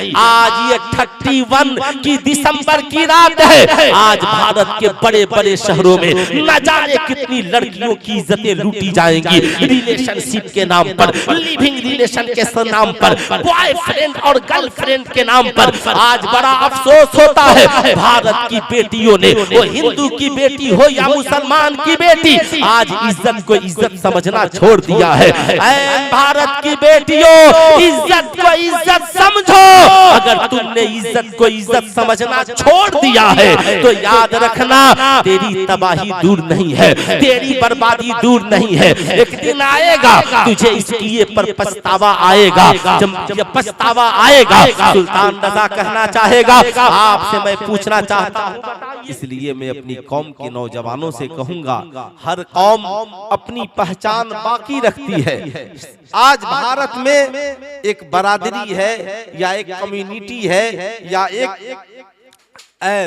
आज ये 31 की दिसंबर की रात है। आज भारत के बड़े बड़े शहरों में न जाने कितनी लड़कियों की इज्जतें लूटी जाएंगी रिलेशनशिप के नाम पर, लिविंग रिलेशन के नाम पर, बॉयफ्रेंड और गर्लफ्रेंड के नाम पर। आज बड़ा अफसोस होता है भारत की बेटियों ने, वो हिंदू की बेटी हो या मुसलमान की बेटी, आज इज्जत को इज्जत समझना छोड़ दिया है। भारत की बेटियों, इज्जत को इज्जत समझो। अगर तुमने इज्जत को इज्जत समझना छोड़ दिया है तो याद रखना तेरी तबाही दूर नहीं है, तेरी बर्बादी दूर नहीं है। एक दिन आएगा तुझे इस किए पर पछतावा आएगा। जब पछतावा आएगा सुल्तान रजा कहना चाहेगा, आपसे मैं पूछना चाहता हूँ, इसलिए मैं अपनी कौम के नौजवानों से कहूंगा, हर कौम अपनी पहचान बाकी रखती है। आज भारत में एक बरादरी है या एक कम्युनिटी है या एक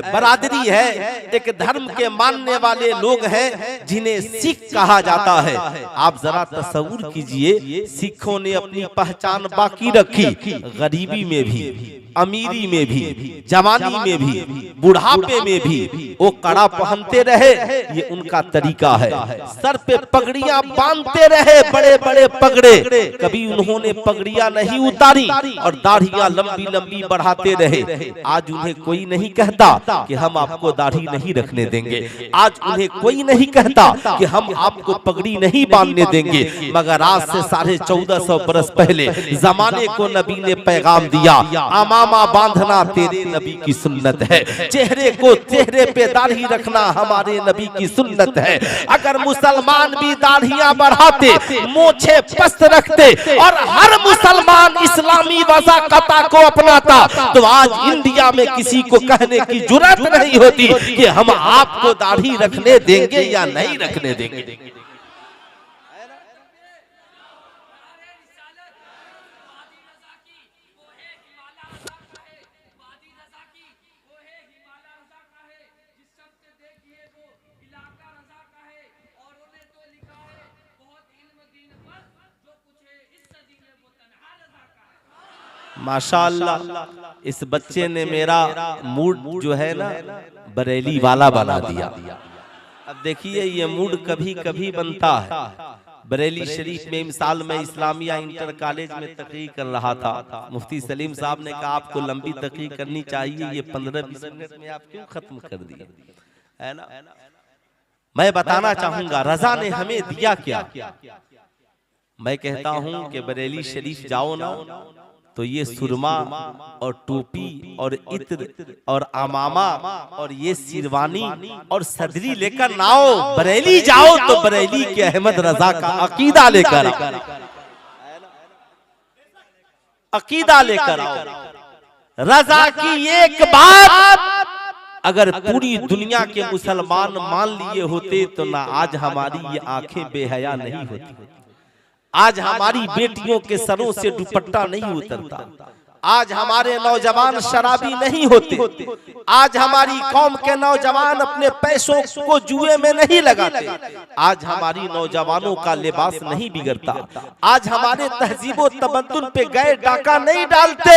बरादरी है, एक धर्म के मानने वाले लोग हैं जिन्हें सिख कहा जाता है। आप जरा तसव्वुर कीजिए, सिखों ने अपनी पहचान बाकी रखी, गरीबी में भी, अमीरी में भी, जवानी में भी, बुढ़ापे में भी वो कड़ा पहनते रहे। ये उनका तरीका है। सर पे पगड़ियां बांधते रहे, बड़े बड़े पगड़े, कभी उन्होंने पगड़ियां नहीं उतारी और दाढ़ियां लंबी लंबी बढ़ाते रहे। आज उन्हें कोई नहीं कहता कि हम आपको दाढ़ी नहीं रखने देंगे, आज उन्हें कोई नहीं कहता कि हम आपको पगड़ी नहीं बांधने देंगे। मगर आज से 1450 बरस पहले जमाने को नबी ने पैगाम दिया, अमामा बांधना तेरे नबी की सुन्नत है, चेहरे पे दाढ़ी रखना हमारे नबी की सुन्नत है। अगर मुसलमान भी दाढ़ियां बढ़ाते, मोछे पस्त रखते और हर मुसलमान इस्लामी वज़ाक़ता को अपनाता तो आज इंडिया में किसी को कहने की जुर्रत नहीं होती कि हम आपको दाढ़ी रखने देंगे या नहीं रखने देंगे। माशाअल्लाह, इस बच्चे ने मेरा मूड जो है ना बरेली वाला बना दिया। अब देखिए ये मूड कभी कभी बनता है। बरेली शरीफ में मिसाल में इस्लामिया इंटर कॉलेज में तकरीर कर रहा था। मुफ्ती सलीम साहब ने कहा आपको लंबी तकरीर करनी चाहिए, ये 15-20 मिनट में आप क्यों खत्म कर दिए, है ना। मैं बताना चाहूंगा रजा ने हमें दिया क्या। मैं कहता हूं कि बरेली शरीफ जाओ ना तो ये सुरमा और टोपी और इत्र और अमामा और ये सिरवानी और सदरी लेकर ना आओ, बरेली जाओ तो बरेली के अहमद रजा का अकीदा लेकर आओ, अकीदा लेकर आओ। रजा की एक बात अगर पूरी दुनिया के मुसलमान मान लिए होते तो ना आज हमारी ये आंखें बेहया नहीं होती, आज हमारी बेटियों के सरों से दुपट्टा नहीं उतरता, आज हमारे नौजवान शराबी नहीं होते, आज हमारी कौम के नौजवान अपने पैसों को जुए में नहीं लगाते, आज हमारी नौजवानों का लिबास नहीं बिगड़ता, आज हमारे तहजीबो तमद्दुन पे गए डाका नहीं डालते।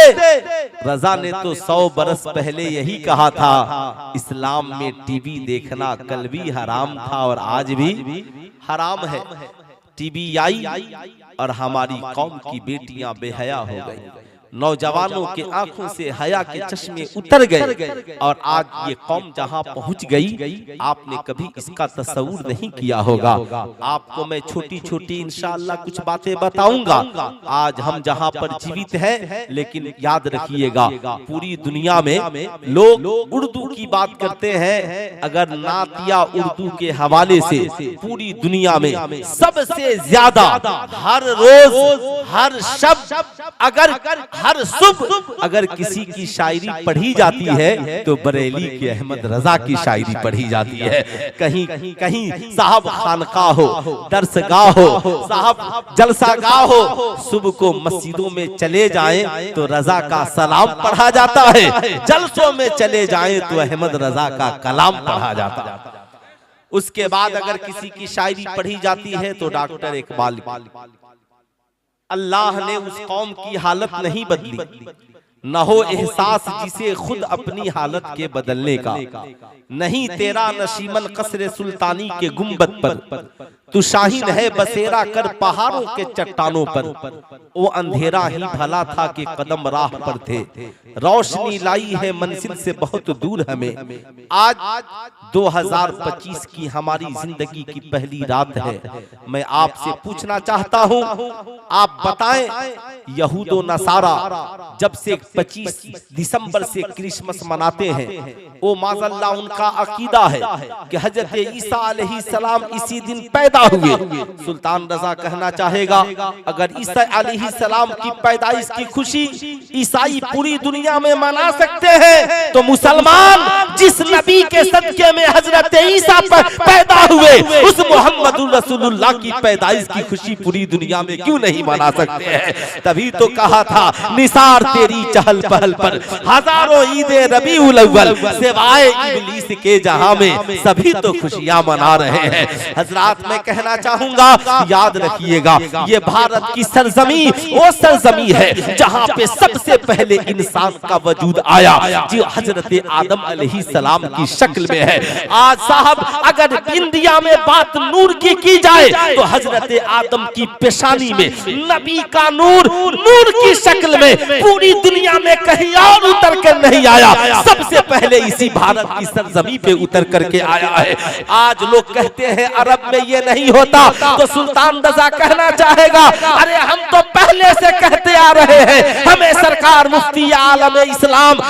रजा ने तो 100 बरस पहले यही कहा था, इस्लाम में टीवी देखना कल भी हराम था और आज भी हराम है। टीवी आई और हमारी कौम की बेटियां बेहया हो गई, नौजवानों के आंखों से हया के चश्मे उतर गए और आज ये कौम जहां पहुंच गई आपने कभी इसका तस्वुर नहीं किया होगा। आपको मैं छोटी छोटी इंशाअल्लाह कुछ बातें बताऊंगा। आज हम जहां पर जीवित हैं, लेकिन याद रखिएगा पूरी दुनिया में लोग उर्दू की बात करते हैं। अगर नातिया उर्दू के हवाले से पूरी दुनिया में सबसे ज्यादा हर रोज हर शब्द हर सुबह अगर किसी की शायरी पढ़ी जाती है तो बरेली के अहमद रजा की शायरी पढ़ी जाती है। कहीं कहीं साहब खानका हो, दरसगाह हो, साहब जलसागाह हो, सुबह को मस्जिदों में चले जाएं तो रजा का सलाम पढ़ा जाता है, जलसों में चले जाएं तो अहमद रजा का कलाम पढ़ा जाता है। उसके बाद अगर किसी की शायरी पढ़ी जाती है तो डॉक्टर इकबाल। अल्लाह ने उस कौम की हालत नहीं बदली, न हो एहसास जिसे खुद अपनी हालत के बदलने का, नहीं तेरा नशीमन कसरे सुल्तानी के गुंबद पर, तू शाहीन है बसेरा कर पहाड़ों के चट्टानों पर। वो अंधेरा ही भला था कि कदम राह पर थे, रोशनी लाई है मंजिल से बहुत दूर हमें। आज 2025 की हमारी जिंदगी की पहली रात है। मैं आपसे पूछना चाहता हूँ, आप बताएं, यहूदो नसारा जब से 25 दिसंबर से क्रिसमस मनाते हैं, वो माज़अल्लाह उनका अकीदा है कि हजरत ईसा अलैहिस्सलाम इसी दिन पैदा हुए। सुल्तान रजा कहना चाहेगा, अगर ईसा अलैहिस्सलाम की पैदाइश की खुशी ईसाई पूरी दुनिया में मना सकते हैं, तो मुसलमान जिस नबी के सदके में हजरत ईसा पैदा हुए, उस मोहम्मदुर रसूलुल्लाह की पैदाइश की खुशी पूरी दुनिया में क्यों नहीं मना सकते हैं? तभी तो कहा था, निसार तेरी चहल पहल पर हजारों ईदे रबीउल अव्वल, सिवाय इब्लीस के जहां में सभी तो खुशियां मना रहे हैं। हजरात, मैं कहना चाहूंगा, याद रखिएगा, ये भारत की सरजमी वो सरजमी है जहां पे सबसे पहले इंसान का वजूद आया, जो हजरत आदम अलैहिस्सलाम की शक्ल में है। आज साहब, अगर इंडिया में बात नूर की जाए, तो हजरत आदम की पेशानी में नबी का नूर नूर की शक्ल में पूरी दुनिया में कहीं और उतर कर नहीं आया, सबसे पहले इसी भारत की सरजमी पे उतर करके आया है। आज लोग कहते हैं अरब में ये नहीं होता, तो सुल्तान रजा कहना चाहेगा, अरे हम तो पहले से कहते आ रहे हैं, हमें सरकार मुफ्ती आलम इस्लाम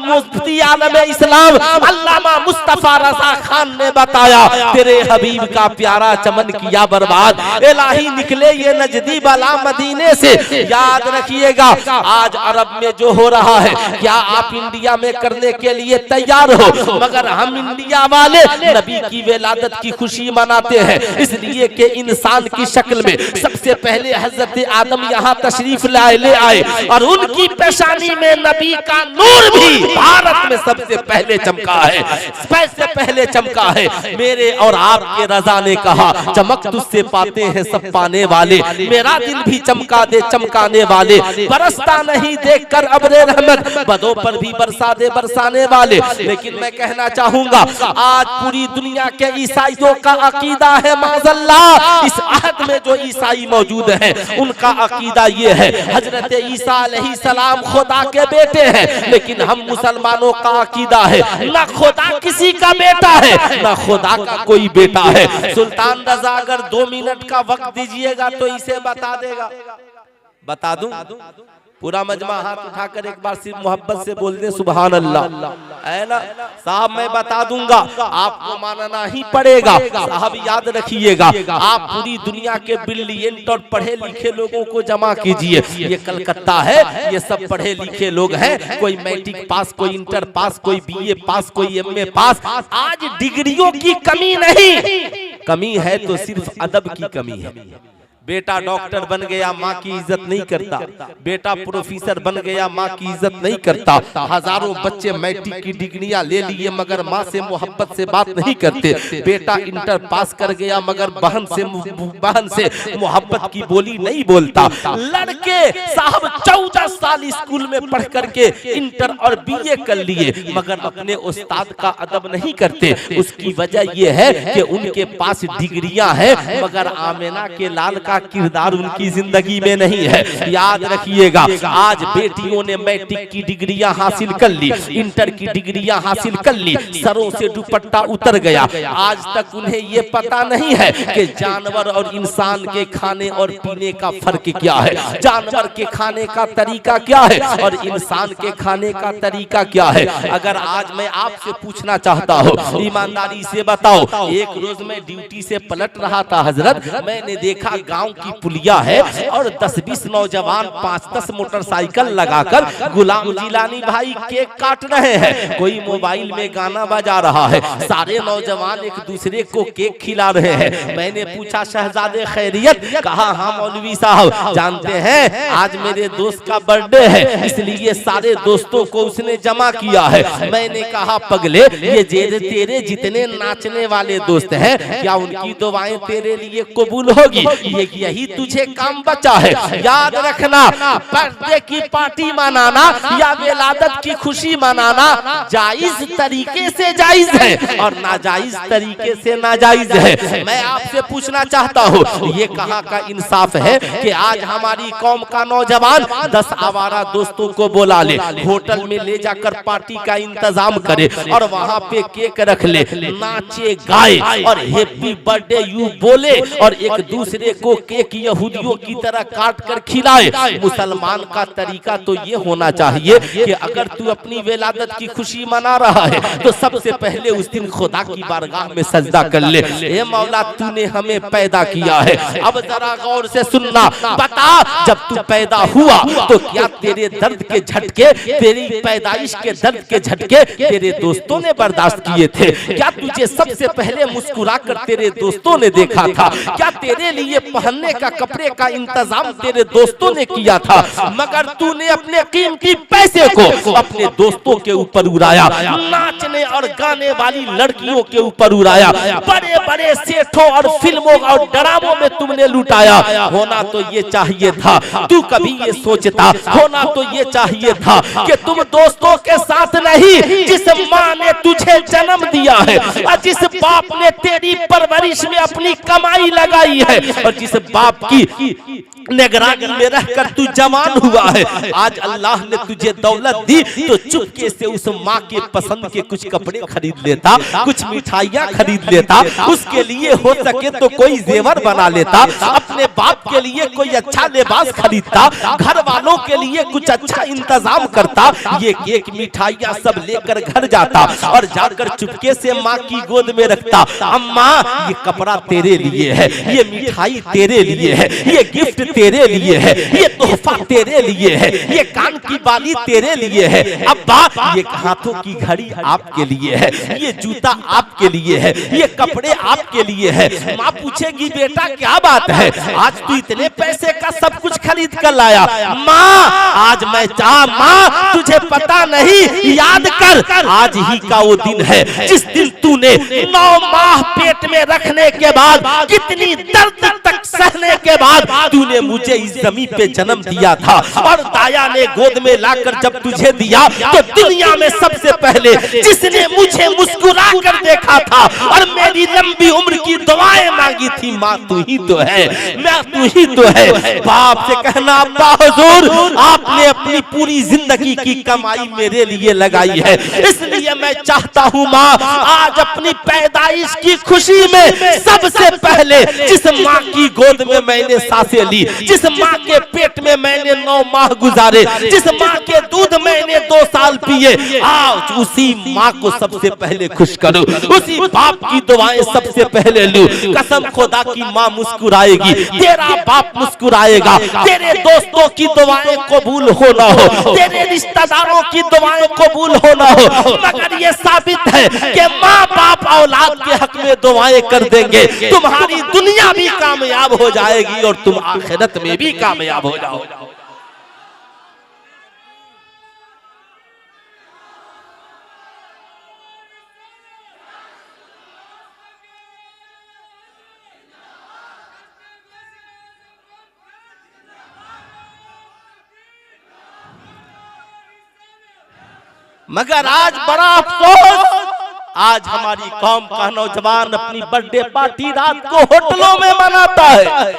मुफ्ती आलम इस्लाम अल्लामा मुस्तफा रजा खान ने बताया, तेरे हबीब का प्यारा चमन किया बर्बाद, इलाही निकले ये नजदी बला मदीने से। याद रखिएगा, आज अरब में जो हो रहा है, क्या आप इंडिया में करने के लिए तैयार हो? मगर हम इंडिया वाले नबी की विलादत की खुशी मनाते हैं, इसलिए कि इंसान की शक्ल में सबसे पहले हजरत आदम यहाँ तशरीफ ले आए, और उनकी पेशानी में नबी का नूर भी भारत में सबसे पहले चमका है, सबसे पहले चमका है। मेरे और आपके रजा ने कहा, चमक तुझसे पाते हैं सब पाने वाले, मेरा दिल भी चमका दे चमकाने वाले, बरसता नहीं देखकर अब्रे रहमत, बदों पर भी बरसा दे बरसाने वाले। लेकिन मैं कहना चाहूंगा, आज पूरी दुनिया के ईसाइयों का अकीदा है, माज़अल्लाह, इस अहद में जो ईसाई मौजूद हैं, उनका अकीदा ये है, हजरत ईसा अलैहिस्सलाम खुदा के बेटे हैं। लेकिन हम मुसलमानों का अकीदा है, ना खुदा किसी का बेटा है, ना खुदा का कोई बेटा है। सुल्तान रजा अगर 2 मिनट का वक्त दीजिएगा तो इसे बता देगा। बता दूं? पूरा मजमा हाथ उठाकर एक बार सिर्फ मोहब्बत से बोल दे सुभान अल्लाह, है ना साहब? मैं बता दूंगा, आपको मानना ही पड़ेगा। साहब याद रखिएगा, आप पूरी दुनिया के ब्रिलियंट और पढ़े लिखे लोगों को जमा कीजिए। ये कलकत्ता है, ये सब पढ़े लिखे लोग हैं, कोई मैट्रिक पास, कोई इंटर पास, कोई बीए पास, कोई एमए पास। आज डिग्रियों की कमी नहीं, कमी है तो सिर्फ अदब की कमी है। बेटा डॉक्टर बन गया, माँ की इज्जत नहीं करता, बेटा प्रोफेसर बन गया, माँ की इज्जत नहीं करता। हजारों बच्चे मैट्रिक की डिग्रियां ले लिए मगर माँ से मोहब्बत से बात नहीं करते। बेटा इंटर पास कर गया मगर बहन से मोहब्बत की बोली नहीं बोलता। लड़के साहब 14 साल स्कूल में पढ़ करके इंटर और बीए कर लिए मगर अपने उस्ताद का अदब नहीं करते। उसकी वजह यह है कि उनके पास डिग्रियां हैं मगर आमिना के लाल का किरदार उनकी जिंदगी में नहीं है। याद रखिएगा, आज बेटियों ने मैट्रिक की डिग्रियां हासिल कर ली, इंटर की डिग्रियां हासिल कर ली, सरों से दुपट्टा उतर गया। आज तक उन्हें ये पता नहीं है कि जानवर और इंसान के खाने और पीने का फर्क क्या है, जानवर के खाने का तरीका क्या है और इंसान के खाने का तरीका क्या है। अगर आज मैं आपसे पूछना चाहता हूँ, ईमानदारी से बताओ, एक रोज मैं ड्यूटी से पलट रहा था हजरत, मैंने देखा गांव की पुलिया है और 10-20 नौजवान 5-10 मोटरसाइकिल लगाकर गुलाम जिलानी भाई केक काट रहे हैं। कोई मोबाइल में गाना बजा रहा है, सारे नौजवान एक दूसरे को केक खिला रहे हैं। मैंने पूछा शहजादे खैरियत? कहा हाँ मौलवी साहब, जानते हैं आज मेरे दोस्त का बर्थडे है इसलिए सारे दोस्तों को उसने जमा किया है। मैंने कहा पगले, ये तेरे जितने नाचने वाले दोस्त हैं क्या उनकी दुआएं तेरे लिए कबूल होगी? ये यही तुझे काम बचा है। याद रखना, बर्थडे की पार्टी मनाना या विलादत की खुशी मनाना जायज तरीके से जायज है और नाजायज तरीके से नाजायज है। मैं आपसे पूछना चाहता हूँ, ये कहाँ का इंसाफ है कि आज हमारी कौम का नौजवान 10 आवारा दोस्तों को बुला ले, होटल में ले जाकर पार्टी का इंतजाम करे और वहाँ पे केक रख ले, नाचे गाए और हैप्पी बर्थडे यू बोले और एक दूसरे को केक यहूदियों की तरह काट कर खिलाए। मुसलमान का तरीका तो ये होना चाहिए कि अगर तू अपनी विलादत की खुशी मना रहा है तो सबसे पहले उस दिन खुदा की बारगाह में सजदा कर ले, ए मौला तूने हमें पैदा किया है। अब जरा गौर से सुनना, बता जब तू पैदा हुआ तो क्या तेरे दर्द के झटके, तेरी पैदाइश के दर्द के झटके तेरे दोस्तों ने बर्दाश्त किए थे? क्या तुझे सबसे पहले मुस्कुरा कर तेरे दोस्तों ने देखा था? क्या तेरे लिए पहनने का कपड़े का इंतजाम तेरे दोस्तों ने किया था? मगर तूने अपने कीमती पैसे को अपने दोस्तों के ऊपर उड़ाया, नाचने और गाने वाली लड़कियों के ऊपर उड़ाया, बड़े बड़े सेठों और फिल्मों और ड्रामों में तुमने लुटाया। होना तो ये चाहिए था, तू कभी ये सोचता, होना तो ये चाहिए था कि तुम दोस्तों के साथ नहीं, जिस माँ ने तुझे जन्म दिया है और जिस बाप ने तेरी परवरिश में अपनी कमाई लगाई है और जिस बाप की निगरानी में रहकर तू जवान हुआ है, आज अल्लाह ने तुझे दौलत दी तो चुपके से उस माँ के पसंद के कुछ कपड़े खरीद लेता, कुछ मिठाइयाँ खरीद लेता, उसके लिए हो सके तो कोई जेवर बना लेता, अपने बाप के लिए कोई अच्छा लिबास खरीदता, घर वालों के लिए कुछ अच्छा इंतजाम करता, ये केक मिठाइयाँ सब लेकर घर जाता और जाकर चुपके से माँ की गोद में रखता। अम्मा ये कपड़ा तेरे लिए है, ये मिठाई तेरे लिए है, ये गिफ्ट तेरे लिए है, ये तोहफा तेरे लिए है, ये कान की बाली तेरे लिए है, अब्बा ये हाथों की घड़ी आपके लिए है, ये जूता आपके लिए है, ये कपड़े आपके लिए है। माँ पूछेगी बेटा क्या बात है, आज तू इतने पैसे का सब कुछ खरीद कर लाया? माँ आज मैं माँ तुझे पता नहीं, याद कर आज ही का वो दिन है जिस दिन तूने 9 माह पेट में रखने के बाद, कितनी दर्द तक सहने के बाद तूने मुझे इस जमीन पे जन्म दिया था और दाया ने गोद में लाकर जब तुझे दिया तो दुनिया में सबसे पहले जिसने मुझे मुस्कुरा कर देखा था और मेरी लंबी उम्र की दुआएं मांगी थी, माँ तू ही तो है, मैं तू ही तो है। बाप से कहना अब्बा हुजूर आपने अपनी पूरी जिंदगी की कमाई मेरे लिए लगाई है, इसलिए मैं चाहता हूँ माँ आज अपनी पैदाइश की खुशी में सबसे पहले जिस माँ की गोद में मैंने सांसें ली, जिस माँ के पेट में मैंने 9 माह गुजारे, जिस माँ के दूध मैंने 2 साल पिए, आज उसी माँ को सबसे पहले खुश करो, उसी बाप की दुआएं सबसे पहले लूं। कसम खुदा की माँ मुस्कुराएगी, तेरा बाप मुस्कुराएगा, तेरे दोस्तों की दुआएं कबूल हो ना हो, तेरे रिश्तेदारों की दुआएं कबूल हो ना हो, मगर ये साबित है कि माँ बाप औलाद के हक में दुआएं कर देंगे, तुम्हारी दुनिया भी कामयाब हो जाएगी और तुम आखिरत में भी कामयाब हो जाओगे। मगर आज बड़ा अफसोस, आज हमारी कौम का नौजवान अपनी बर्थडे पार्टी रात को होटलों में मनाता है,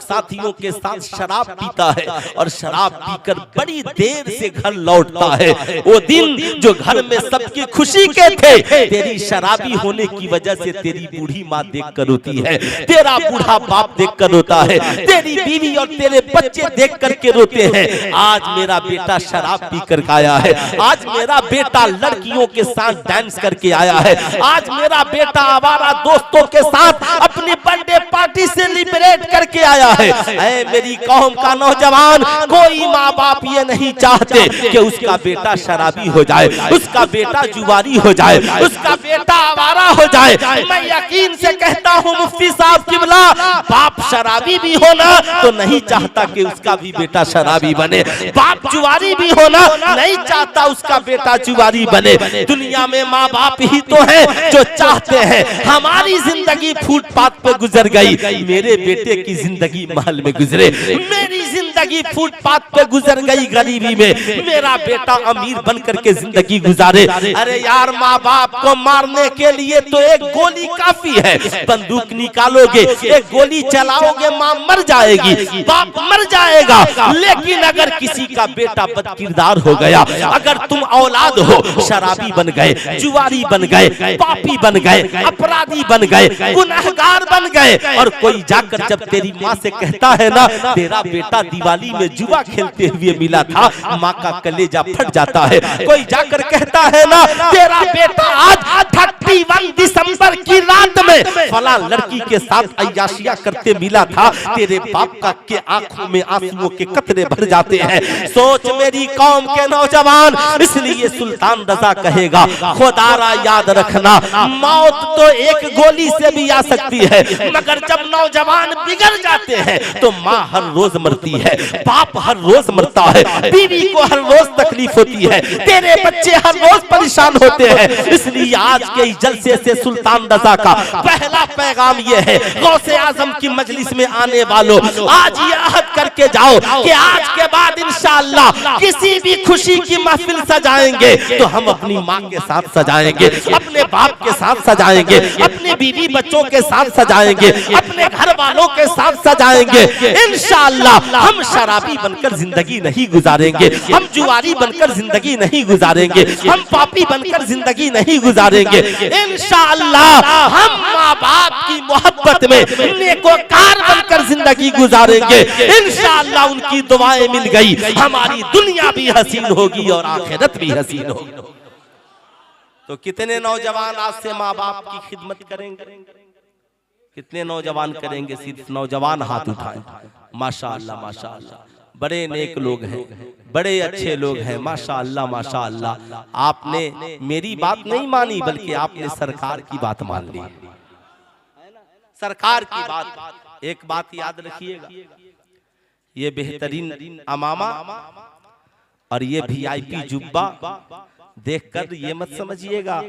साथियों के साथ शराब पीता है और शराब पीकर बड़ी देर से घर लौटता है। वो दिन जो घर में सबकी खुशी के थे, तेरी शराबी होने की वजह से तेरी बूढ़ी माँ देखकर रोती है, तेरा बूढ़ा बाप देखकर रोता है, तेरी बीवी और तेरे बच्चे देख करके रोते हैं। आज मेरा बेटा शराब पीकर आया है, आज मेरा बेटा लड़कियों के साथ डांस करके आया है, आज मेरा बेटा आवारा दोस्तों के साथ अपनी बर्थडे पार्टी से लिबरेट करके आया है। ऐ मेरी कौम का नौजवान, कोई माँ बाप ये नहीं चाहते कि उसका बेटा शराबी हो जाए, उसका बेटा जुआरी हो जाए, उसका बेटा आवारा हो जाए। मैं यकीन से कहता हूँ मुफ्ती साहब किबला, बाप शराबी भी होना तो नहीं चाहता कि उसका भी बेटा शराबी बने, बाप जुआरी भी होना नहीं चाहता उसका बेटा जुआरी बने। दुनिया में माँ बाप ही तो हैं जो चाहते हैं हमारी जिंदगी फुटपाथ पे गुजर गई, मेरे बेटे की जिंदगी महल में गुजरे, मेरी जिंदगी फुटपाथ पे गुजर गई गरीबी में, मेरा बेटा अमीर बन करके जिंदगी गुजारे। अरे यार, माँ बाप को मारने के लिए तो एक गोली काफी है, बंदूक निकालोगे एक गोली चलाओगे, माँ मर जाएगी, बाप मर जाएगा, लेकिन अगर किसी का बेटा बदकिरदार हो गया, अगर तुम औलाद हो शराबी बन गए, जुआरी बन गए, पापी बन गए, अपराधी बन गए, गुनहगार बन गए, और कोई जाकर जब तेरी माँ से कहता है ना तेरा बेटा दिवाली में जुआ खेलते हुए मिला था, माँ का कलेजा फट जाता है। कोई जाकर कहता है ना तेरा बेटा आज 31 दिसंबर की रात में फला लड़की के साथ अय्याशिया करते मिला था, तेरे बाप का के आंखों में आंसुओं के कतरे भर जाते हैं। सोच मेरी कौम के नौजवान, इसलिए सुल्तान रजा कहेगा खुदारा याद रखना, मौत तो एक गोली से भी आ सकती है, मगर जब नौजवान बिगड़ जाते हैं तो माँ हर रोज मरती है, बाप हर रोज मरता है, बीवी को हर रोज तकलीफ होती है, तेरे बच्चे हर रोज परेशान होते हैं। इसलिए आज के जलसे से सुल्तान रजा का पहला पैगाम ये है, गौसे आजम की मजलिस में आने वालों, आज ये अहद करके जाओ कि आज के बाद इंशाअल्लाह किसी भी खुशी की महफिल सजाएंगे तो हम अपनी माँ के साथ सजाएंगे, अपने बाप के साथ सजाएंगे, अपने बीवी बच्चों के साथ सजाएंगे, अपने घर वालों के साथ सजाएंगे। इंशाअल्लाह हम शराबी बनकर जिंदगी नहीं गुजारेंगे, हम जुआरी बनकर जिंदगी नहीं गुजारेंगे, हम पापी बनकर जिंदगी नहीं गुजारेंगे। इंशाअल्लाह हम माँ बाप की मोहब्बत में नेकोकार बनकर जिंदगी गुजारेंगे। इंशाअल्लाह उनकी दुआएं मिल गई, हमारी दुनिया भी हसीन होगी और आखिरत भी हसीन होगी। तो कितने नौजवान आज से माँ बाप की खिदमत करेंगे? कितने नौजवान करेंगे? सिर्फ नौजवान हाथ उठाएं। माशाअल्लाह माशाअल्लाह, बड़े नेक लोग हैं, बड़े अच्छे लोग हैं, माशाअल्लाह माशाअल्लाह। आपने मेरी बात नहीं मानी, बल्कि आपने सरकार की बात मान ली, सरकार की बात। एक बात याद रखिएगा, ये बेहतरीन अमामा और ये VIP जुब्बा देखकर ये मत समझिएगा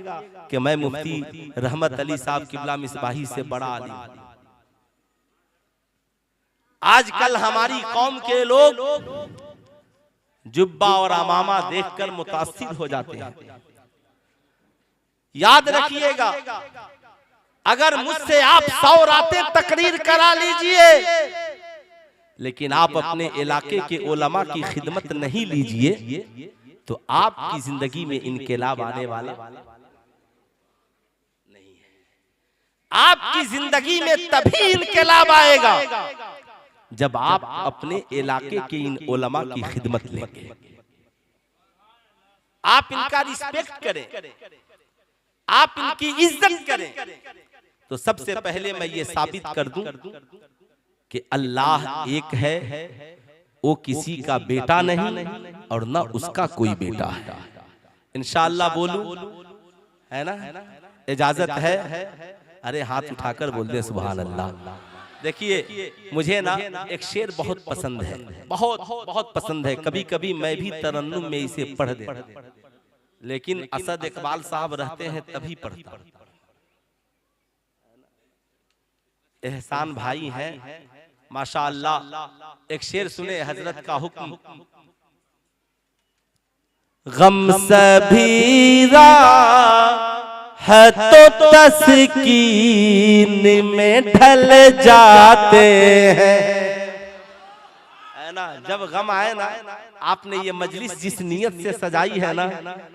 कि मैं मुफ्ती रहमत अली साहब किबला मिसबाही से बड़ा आलिम। आजकल हमारी कौम के लोग जुब्बा और अमामा देखकर मुतासिर हो जाते हैं। याद रखिएगा, अगर मुझसे आप 100 रातें तकरीर करा लीजिए, लेकिन आप अपने इलाके के उलमा की खिदमत नहीं लीजिए, तो आपकी जिंदगी में इनकलाब आने वाला नहीं है। आपकी जिंदगी में तभी इनकलाब आएगा जब आप अपने इलाके के इन उलमा की खिदमत लेंगे, आप इनका रिस्पेक्ट करें, आप इनकी इज्जत करें। तो सबसे पहले मैं ये साबित कर दूं कि अल्लाह एक है, वो किसी का बेटा नहीं और ना उसका कोई बेटा है। इंशाअल्लाह बोलूं, है ना? इजाजत है? अरे हाथ उठाकर बोल दे सुभान अल्लाह। देखिए, मुझे ना एक शेर बहुत पसंद है, बहुत बहुत पसंद है। कभी कभी मैं भी तरन्नुम में इसे पढ़ देता, लेकिन असद इकबाल साहब रहते हैं तभी पढ़ता। एहसान भाई हैं माशाअल्लाह। एक शेर सुने, हजरत का हुक्म। गम सबीरा है तो तस्कीन में ढल जाते हैं, है ना? जब गम आए ना, आपने ये मजलिस जिस नियत से सजाई है ना,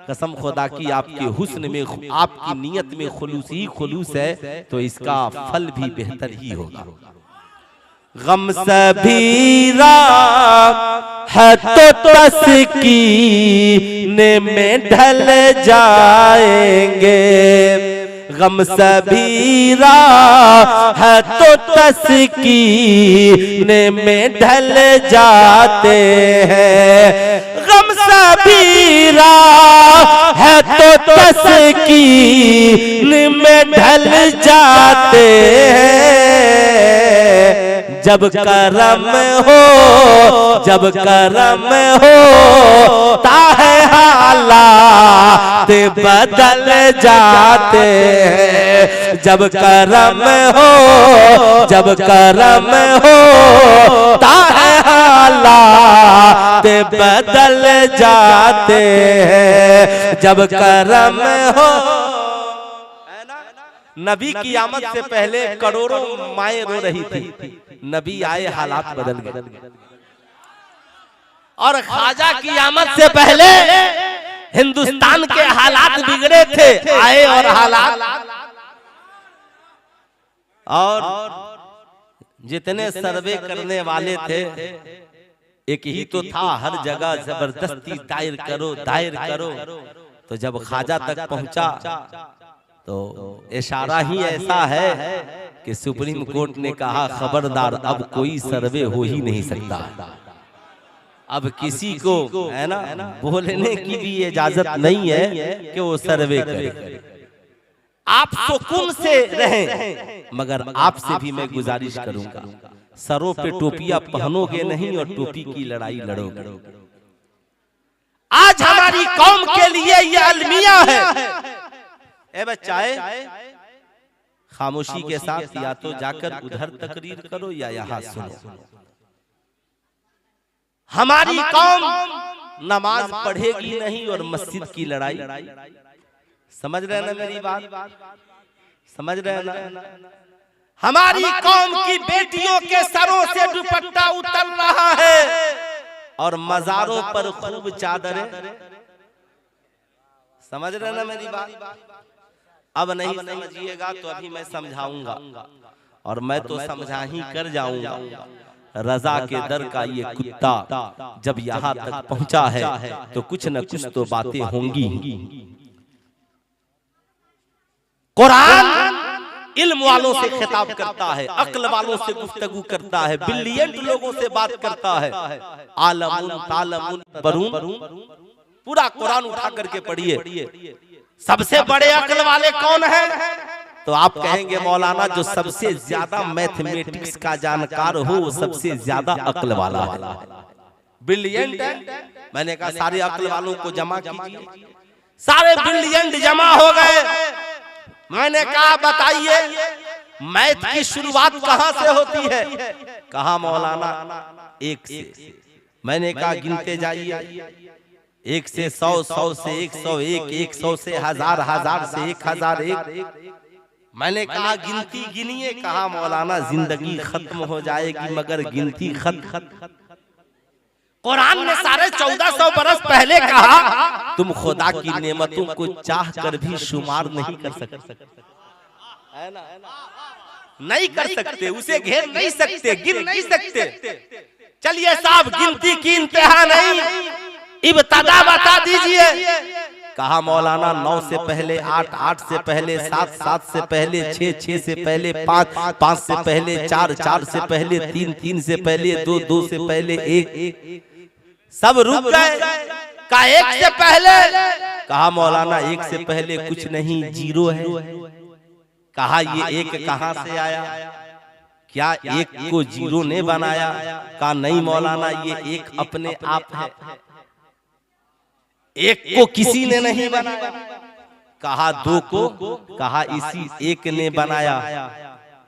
कसम खुदा की आपके हुस्न में, आपकी नियत में खुलूस ही खुलूस है, तो इसका फल भी बेहतर ही होगा। गम सबीरा है तो तस्कीन में ढल जाएंगे, गम सबीरा है तो तस्कीन में ढल जाते हैं, गम सबीरा है तो तस्कीन में ढल जाते हैं। जब करम हो, जब करम हो ता है हालात ते बदल जाते हैं। जब करम हो, जब करम होता है हालात बदल जाते हैं। जब करम हो। नबी की आमद से पहले करोड़ों माएं रो रही थी, नबी आए हालात बदल गए। और ख्वाजा की आमद से पहले हिंदुस्तान के हालात बिगड़े थे, आए और हालात। और जितने सर्वे करने वाले थे एक ही तो था, हर जगह जबरदस्ती दायर करो दायर करो। तो जब ख्वाजा तक पहुंचा तो इशारा ही ऐसा है कि सुप्रीम कोर्ट ने कहा खबरदार, अब कोई सर्वे हो ही नहीं सकता। अब किसी को है ना बोलने की भी इजाजत नहीं है कि वो सर्वे करे। आप सुकून से रहें, मगर आपसे भी मैं गुजारिश करूंगा, सरों पे टोपियां पहनोगे नहीं और टोपी की लड़ाई लड़ोगे। आज हमारी कौम के लिए ये अलमिया है। ए बच्चाए, खामोशी के साथ या तो जाकर उधर तकरीर करो या यहाँ सुनो। हमारी कौम नमाज पढ़ेगी नहीं और मस्जिद की लड़ाई। समझ रहे ना मेरी बात? समझ रहे ना? हमारी कौम की बेटियों के सरों से दुपट्टा उतर रहा है और मजारों पर खूब चादरें। समझ रहे ना मेरी बात? अब नहीं समझिएगा तो अभी मैं समझाऊंगा, और मैं तो समझा ही कर जाऊंगा। रजा के दर का ये कुत्ता जब यहाँ तक पहुंचा है तो कुछ न कुछ तो बातें होंगी। कुरान इल्म वालों से खिताब करता है, अक्ल वालों से गुफ्तगू करता है, बिलियन लोगों से बात करता है। आलमुन तालमुन बरून, पूरा कुरान उठा करके पढ़िए। सबसे बड़े अक्ल वाले कौन हैं? तो आप कहेंगे मौलाना जो सबसे ज्यादा मैथमेटिक्स का जानकार हो वो सबसे ज्यादा अक्ल वाला है, ब्रिलियंट है। मैंने कहा सारे अक्ल वालों को जमा कीजिए। सारे ब्रिलियंट जमा हो गए। मैंने कहा बताइए मैथ की शुरुआत कहां से होती है? कहा मौलाना 1 से। मैंने कहा गिनते जाइए, 1 से 100, 100 से 101, 100 से 1000, 1000 से 1001। मैंने कहा गिनती गिनिए। कहा मौलाना जिंदगी खत्म हो जाएगी मगर गिनती खत्म। कुरान ने 1450 बरस पहले कहा तुम खुदा की नेमतों को चाह कर भी शुमार नहीं कर सकते। नहीं कर सकते, उसे घेर नहीं सकते, गिन नहीं सकते। चलिए साहब गिनती की इंतहा नहीं, इब्तदा बता दीजिए। कहा मौलाना 9 से पहले 8, 8 से पहले 7, 7 से पहले 6, 6 से पहले 5, 5 से पहले 4, 4 से पहले 3, 3 से पहले 2, 2 से पहले 1। सब रुक गए। कहा 1 से पहले? कहा मौलाना 1 से पहले कुछ नहीं, 0 है। कहा ये 1 कहां से आया? क्या 1 को 0 ने बनाया? कहा नहीं मौलाना ये 1 अपने आप है, 1 को किसी ने नहीं बनाया। कहा 2 को? कहा इसी 1 ने बनाया।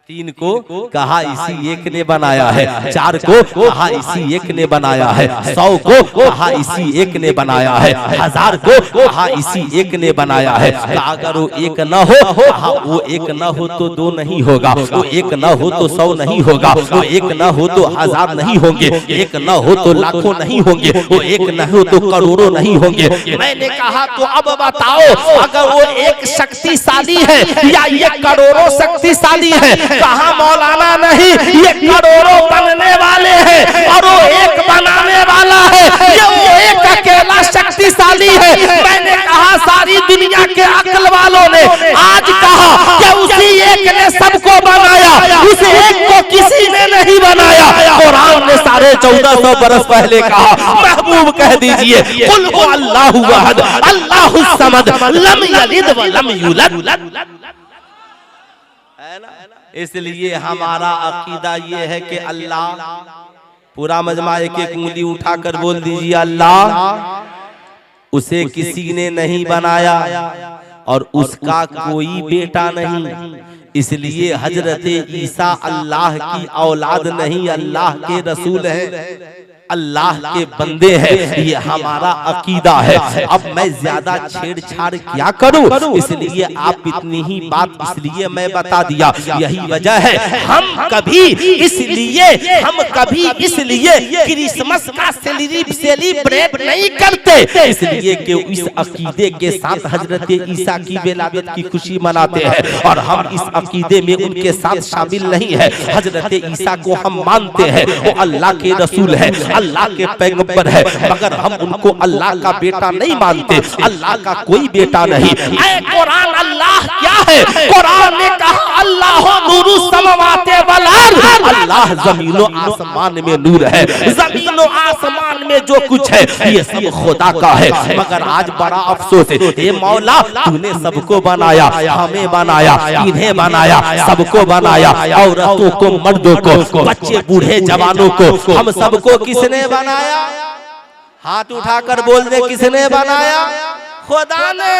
3 को? कहा इसी 1 ने बनाया है। 4 को? कहा इसी 1 ने बनाया है। 100 को? कहा इसी 1 ने बनाया है। 1000 को? कहा इसी 1 ने बनाया है। कहा अगर वो 1 न हो, कहा वो 1 न हो तो 2 नहीं होगा, वो 1 न हो तो 100 नहीं होगा, वो 1 न हो तो 1000 नहीं होंगे, 1 न हो तो लाखों नहीं होंगे, वो 1 न हो तो करोड़ों नहीं होंगे। मैंने कहा तो अब बताओ अगर वो 1 शक्तिशाली है या ये करोड़ों शक्तिशाली है? कहा मौलाना नहीं, ये करोड़ों बनने वाले हैं और वो 1 बनाने वाला है। ये वो 1 अकेला शक्तिशाली है। मैंने कहा सारी दुनिया के अक्ल वालों ने आज कहा कि उसी 1 ने सबको बनाया, उस 1 को किसी ने नहीं बनाया। कुरान ने 1450 बरस पहले कहा। महबूब कह दीजिए कुल हु अल्लाहु अहद अल्लाहु समद लम यलिद व लम यूलद। इसलिए हमारा अकीदा ये है कि अल्लाह, पूरा मजमा एक एक उंगली उठाकर बोल दीजिए अल्लाह। उसे किसी ने नहीं बनाया और उसका कोई बेटा नहीं, इसलिए हजरत ईसा अल्लाह की औलाद नहीं, अल्लाह के रसूल हैं, अल्लाह के बंदे हैं। ये हमारा अकीदा है। अब मैं ज्यादा छेड़छाड़ क्या करूं, इसलिए आप इतनी ही बात इसलिए मैं बता दिया। यही वजह है हम कभी इसलिए क्रिसमस का सेलिब्रेट नहीं करते, इसलिए कि इस अकीदे के साथ हजरत ईसा की विलादत की खुशी मनाते हैं और हम इस अकीदे में उनके साथ शामिल नहीं है। हजरत ईसा को हम मानते हैं, वो अल्लाह के रसूल है, अल्लाह के पैगंबर है, मगर हम उनको अल्लाह का बेटा नहीं मानते। अल्लाह का कोई बेटा नहीं। कुरान अल्लाह क्या है? कुरान ने कहा अल्लाह नूरु समावाते वल अर्द, अल्लाह जमीनों आसमान में नूर है। जमीनों आसमान में जो कुछ है ये सब खुदा का है। मगर आज बड़ा अफसोस है, हे मौला तूने सबको बनाया, हमें बनाया, इन्हें बनाया, सबको बनाया, औरतों को, मर्दों को, बच्चे बूढ़े जवानों को, हम सबको किसने बनाया? हाथ उठाकर बोल दे, किसने बनाया? खुदा ने।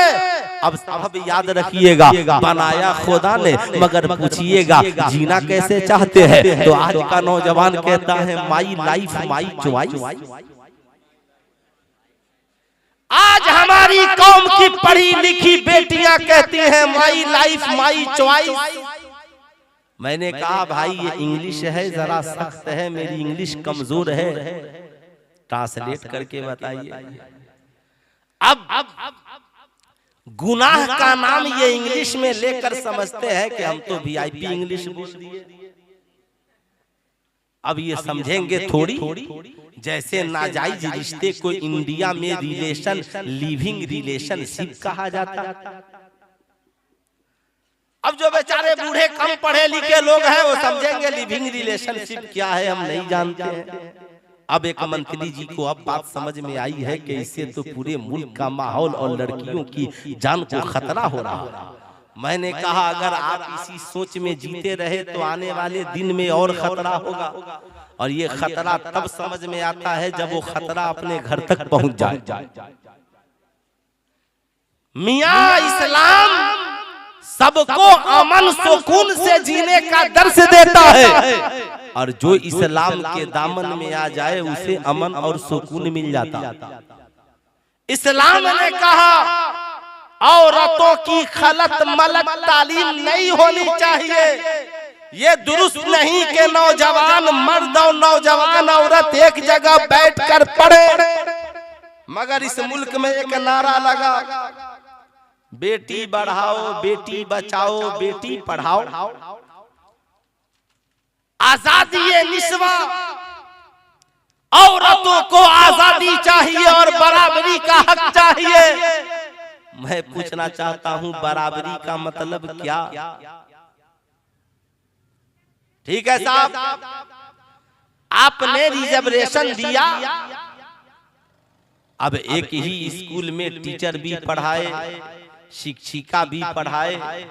अब याद रखिएगा, बनाया खुदा ने, मगर पूछिएगा जीना कैसे चाहते हैं? तो आज का नौजवान कहता है माई लाइफ माई चॉइस। आज हमारी कौम की पढ़ी लिखी बेटियां कहती हैं माई लाइफ माई चॉइस। मैंने कहा भाई ये इंग्लिश है, जरा सख्त है, मेरी इंग्लिश कमजोर है, ट्रांसलेट करके बताइए। अब गुनाह का नाम ये इंग्लिश में लेकर समझते हैं कि हम तो वीआईपी इंग्लिश बोल दिए। अब ये समझेंगे थोड़ी, जैसे नाजायज रिश्ते को इंडिया में रिलेशन, लिविंग रिलेशनशिप कहा जाता है। अब जो बेचारे बूढ़े कम पढ़े लिखे लोग हैं वो समझेंगे लिविंग रिलेशनशिप क्या है, हम नहीं जानते हैं। अब एक मंत्री जी को अब बात समझ में आई है कि इससे तो पूरे मुल्क का माहौल और लड़कियों की जान को खतरा हो रहा है। मैंने कहा अगर आप इसी सोच में जीते रहे तो आने वाले दिन में और खतरा होगा, और ये खतरा तब समझ में आता है जब वो खतरा अपने घर तक पहुंच जाए। मियां इस्लाम सबको अमन सुकून से जीने का दर्स देता है, और जो इस्लाम के दामन में आ जाए उसे अमन और सुकून मिल जाता। इस्लाम ने कहा औरतों की खलत मलत तालीम नहीं होनी चाहिए। ये दुरुस्त नहीं कि नौजवान मर्द और नौजवान औरत एक जगह बैठकर पढ़े। मगर इस मुल्क में एक नारा लगा, बेटी बढ़ाओ बेटी बचाओ बेटी पढ़ाओ। आजादी निस्वा, औरतों को आजादी चाहिए और बराबरी का हक चाहिए। मैं पूछना चाहता हूं बराबरी का मतलब क्या? ठीक है साहब, आपने रिजर्वेशन दिया, अब एक ही स्कूल में टीचर भी पढ़ाए, शिक्षिका भी पढ़ाए,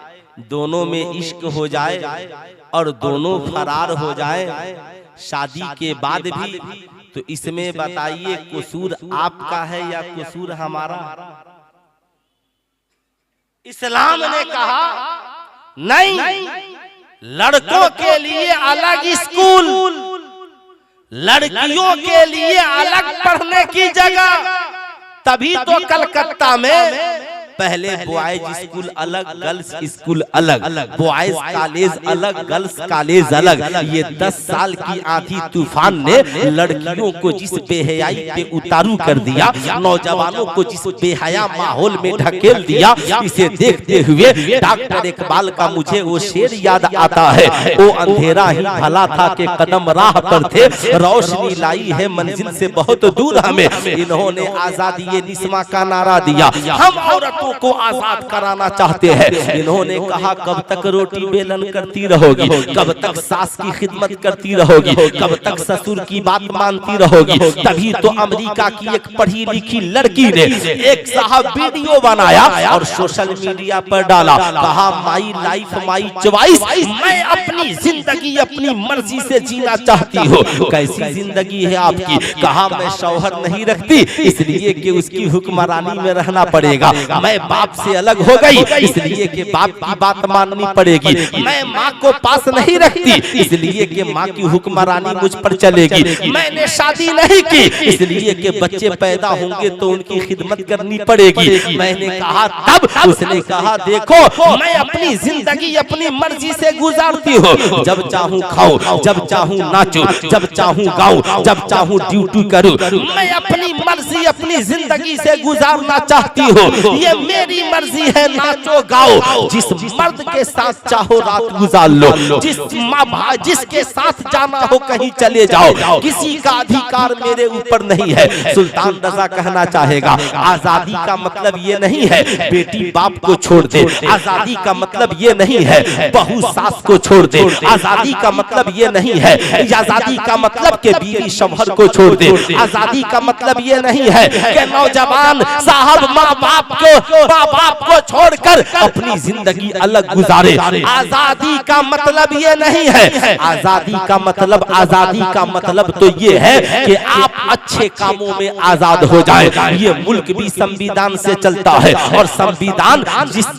दोनों में इश्क हो जाए और दोनों फरार हो जाए शादी के बाद भी, तो इसमें बताइए कसूर आपका है या कसूर हमारा? इस्लाम ने कहा नहीं, लड़कों के लिए अलग स्कूल, लड़कियों के लिए अलग पढ़ने की जगह। तभी तो कलकत्ता में पहले बॉयज स्कूल अलग, गर्ल्स स्कूल अलग, बॉयज कॉलेज अलग, गर्ल्स कॉलेज अलग। ये 10 साल की आंधी तूफान ने लड़कियों को जिस बेहयाई पे उतारू कर दिया, नौजवानों को जिस बेहया माहौल में ढकेल दिया, इसे देखते हुए डॉक्टर इकबाल का मुझे वो शेर याद आता है, वो अंधेरा ही भला था कि कदम राह पर थे, रोशनी लाई है मंजिल से बहुत दूर हमें। इन्होंने आजादी निस्वा का नारा दिया, हम औरतों औरतों को आजाद कराना चाहते हैं। इन्होंने कहा कब तक रोटी बेलन करती रहोगी, कब तक सास की खिदमत करती रहोगी, कब तक ससुर की बात मानती रहोगी। तभी तो अमेरिका की एक पढ़ी लिखी लड़की ने एक साहब वीडियो बनाया और सोशल मीडिया पर डाला, कहा माई लाइफ माई चॉइस, मैं अपनी जिंदगी अपनी मर्जी से जीना चाहती हूँ। कैसी जिंदगी है आपकी? कहा मैं शौहर नहीं रखती इसलिए कि उसकी हुक्मरानी में रहना पड़ेगा, मैं बाप से अलग हो गई इसलिए कि बाप की बात माननी पड़ेगी, मैं माँ को पास नहीं रखती इसलिए कि माँ की हुक्मरानी मुझ पर चलेगी, मैंने शादी नहीं की इसलिए कि बच्चे पैदा होंगे तो उनकी खिदमत करनी पड़ेगी। मैंने कहा तब उसने कहा देखो मैं अपनी जिंदगी अपनी मर्जी से गुजारती हूँ, जब चाहूँ खाऊं, जब चाहूँ नाचूं, जब चाहूँ गाऊं, जब चाहूँ ड्यूटी करूं, मैं अपनी मर्जी अपनी जिंदगी से गुजारना चाहती हूँ, ये मेरी मर्जी है, नाचो गाओ, जिस मर्द के साथ चाहो रात गुजार लो, जिसके साथ जाना हो कहीं चले जाओ, किसी का अधिकार मेरे ऊपर नहीं है। सुल्तान रजा कहना चाहेगा आजादी का मतलब ये नहीं है बेटी बाप को छोड़ दे, आजादी का मतलब ये नहीं है बहू सास को छोड़ दे, आजादी का मतलब ये नहीं है, आजादी का मतलब के बीवी शौहर को छोड़ दे, आजादी का मतलब ये नहीं है कि नौजवान साहब माँ बाप को छोड़कर अपनी जिंदगी अलग गुजारे। आजादी का मतलब ये नहीं है, आजादी का मतलब तो ये है कि आप अच्छे कामों में आजाद हो जाए। ये मुल्क भी संविधान से चलता है और संविधान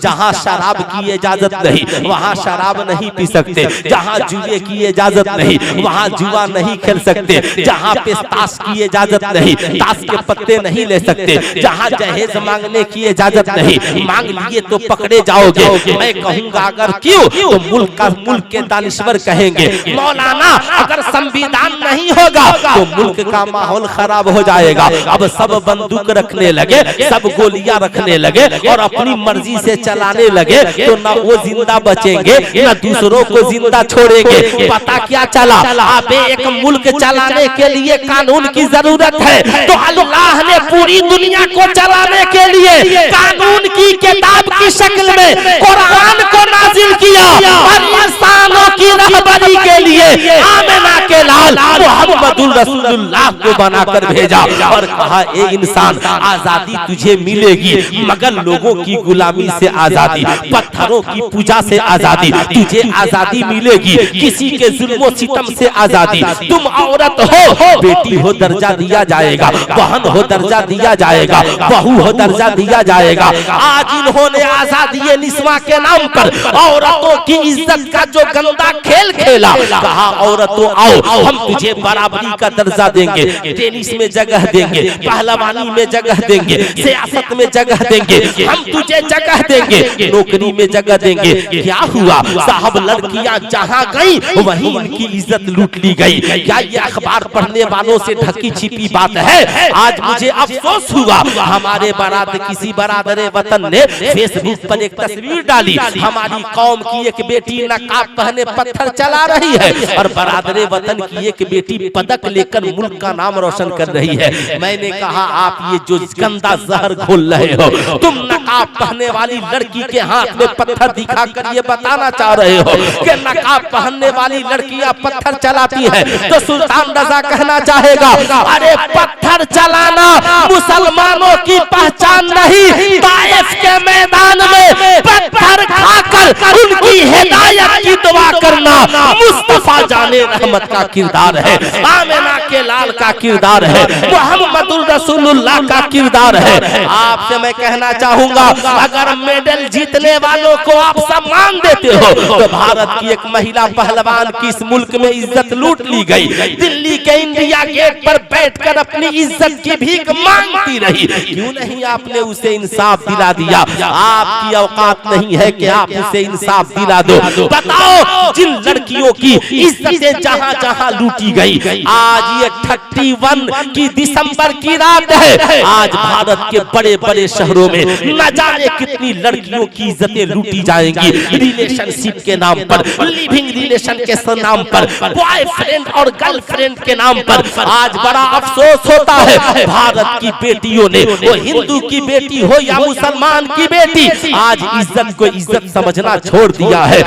जहाँ शराब की इजाजत नहीं वहाँ शराब नहीं पी सकते, जहाँ जुए की इजाजत नहीं वहाँ जुआ नहीं खेल सकते, जहाँ पे ताश की इजाजत नहीं ताश के पत्ते नहीं ले सकते, जहाँ जहेज मांगने की इजाजत नहीं, मांग लिए तो पकड़े जाओगे। मैं कहूँगा अगर क्यों तो मुल्क के दानिश्वर कहेंगे मौलाना अगर संविधान नहीं होगा तो मुल्क का माहौल खराब हो जाएगा। अब सब बंदूक रखने लगे, सब गोलियां रखने लगे और अपनी मर्जी से चलाने लगे तो ना वो जिंदा बचेंगे ना दूसरों को जिंदा छोड़ेंगे। पता क्या चला? अबे एक मुल्क चलाने के लिए कानून की जरूरत है तो अल्लाह ने पूरी दुनिया को चलाने के लिए कानून की किताब की शक्ल में कुरान को नाजिल किया और इंसानों की रहबरी के लिए आमिना के लाल मुहम्मदुर रसूलुल्लाह को बनाकर भेजा और कहा ए इंसान आजादी तुझे मिलेगी मगर लोगों की गुलामी से आजादी, पत्थरों की पूजा से आजादी, तुझे आजादी मिलेगी किसी के जुल्म सितम से आजादी। तुम औरत हो बेटी हो दर्जा दिया जाएगा, बहन हो दर्जा दिया जाएगा, बहू हो दर्जा दिया जाएगा। आज इन्होंने आजादी निस्वा के नाम पर औरतों की इज्जत का जो गंदा खेल खेला, कहा औरतों आओ हम तुझे बराबरी का दर्जा देंगे, टेनिस में जगह देंगे, पहलवानी में जगह देंगे, सियासत में जगह देंगे, हम तुझे जगह देंगे, नौकरी में जगह देंगे। क्या हुआ साहब? लड़कियां जहां गई वहीं इनकी इज्जत लूट ली गई। क्या ये अखबार पढ़ने वालों से ढकी छिपी बात है? आज मुझे अफसोस हुआ हमारे किसी बरादरे वतन ने फेसबुक पर एक तस्वीर डाली, हमारी कौम की एक बेटी नकाब पहने पत्थर चला रही है और बरादरे वतन की एक बेटी पदक लेकर मुल्क का नाम रोशन कर रही है। मैंने कहा आप ये जो गंदा जहर घोल रहे हो, तुम नकाब पहनने वाली लड़की के हाथ में पत्थर दिखाकर ये बताना चाह रहे हो कि नकाब पहनने वाली लड़कियां पत्थर चलाती है, तो सुल्तान रजा कहना चाहेगा अरे पत्थर चलाना मुसलमानों की पहचान नहीं, ताइफ के मैदान में पत्थर खाकर उनकी हिदायत की दुआ करना मुस्तफा जाने रहमत का किरदार है, आमिना के लाल का किरदार है, मुहम्मदुर रसूलुल्लाह का किरदार है। आपसे मैं कहना चाहूंगा अगर मेडल जीतने वालों को आप सम्मान देते हो तो भारत की एक महिला पहलवान की इस मुल्क में इज्जत लूट ली गई, दिल्ली के इंडिया गेट पर बैठकर अपनी इज्जत की भीख मांगती रही, क्यों नहीं आपने उसे इंसाफ दिला दिया? आपकी औकात नहीं है कि आप उसे इंसाफ दिला दो। बताओ बताओ जिन लड़कियों की इज्जतें जहां जहां लूटी गई। आज ये 31 की दिसंबर की रात है। आज भारत के बड़े बड़े शहरों में न जाने कितनी लड़कियों की इज्जतें लूटी जाएंगी रिलेशनशिप के नाम पर, लिविंग रिलेशन के नाम पर, बॉयफ्रेंड और गर्लफ्रेंड के नाम पर। आज बड़ा अफसोस होता है भारत की बेटियों ने, वो हिंदू की बेटी हो या मुसलमान की बेटी, आज इज्जत को इज्जत समझना छोड़ दिया है।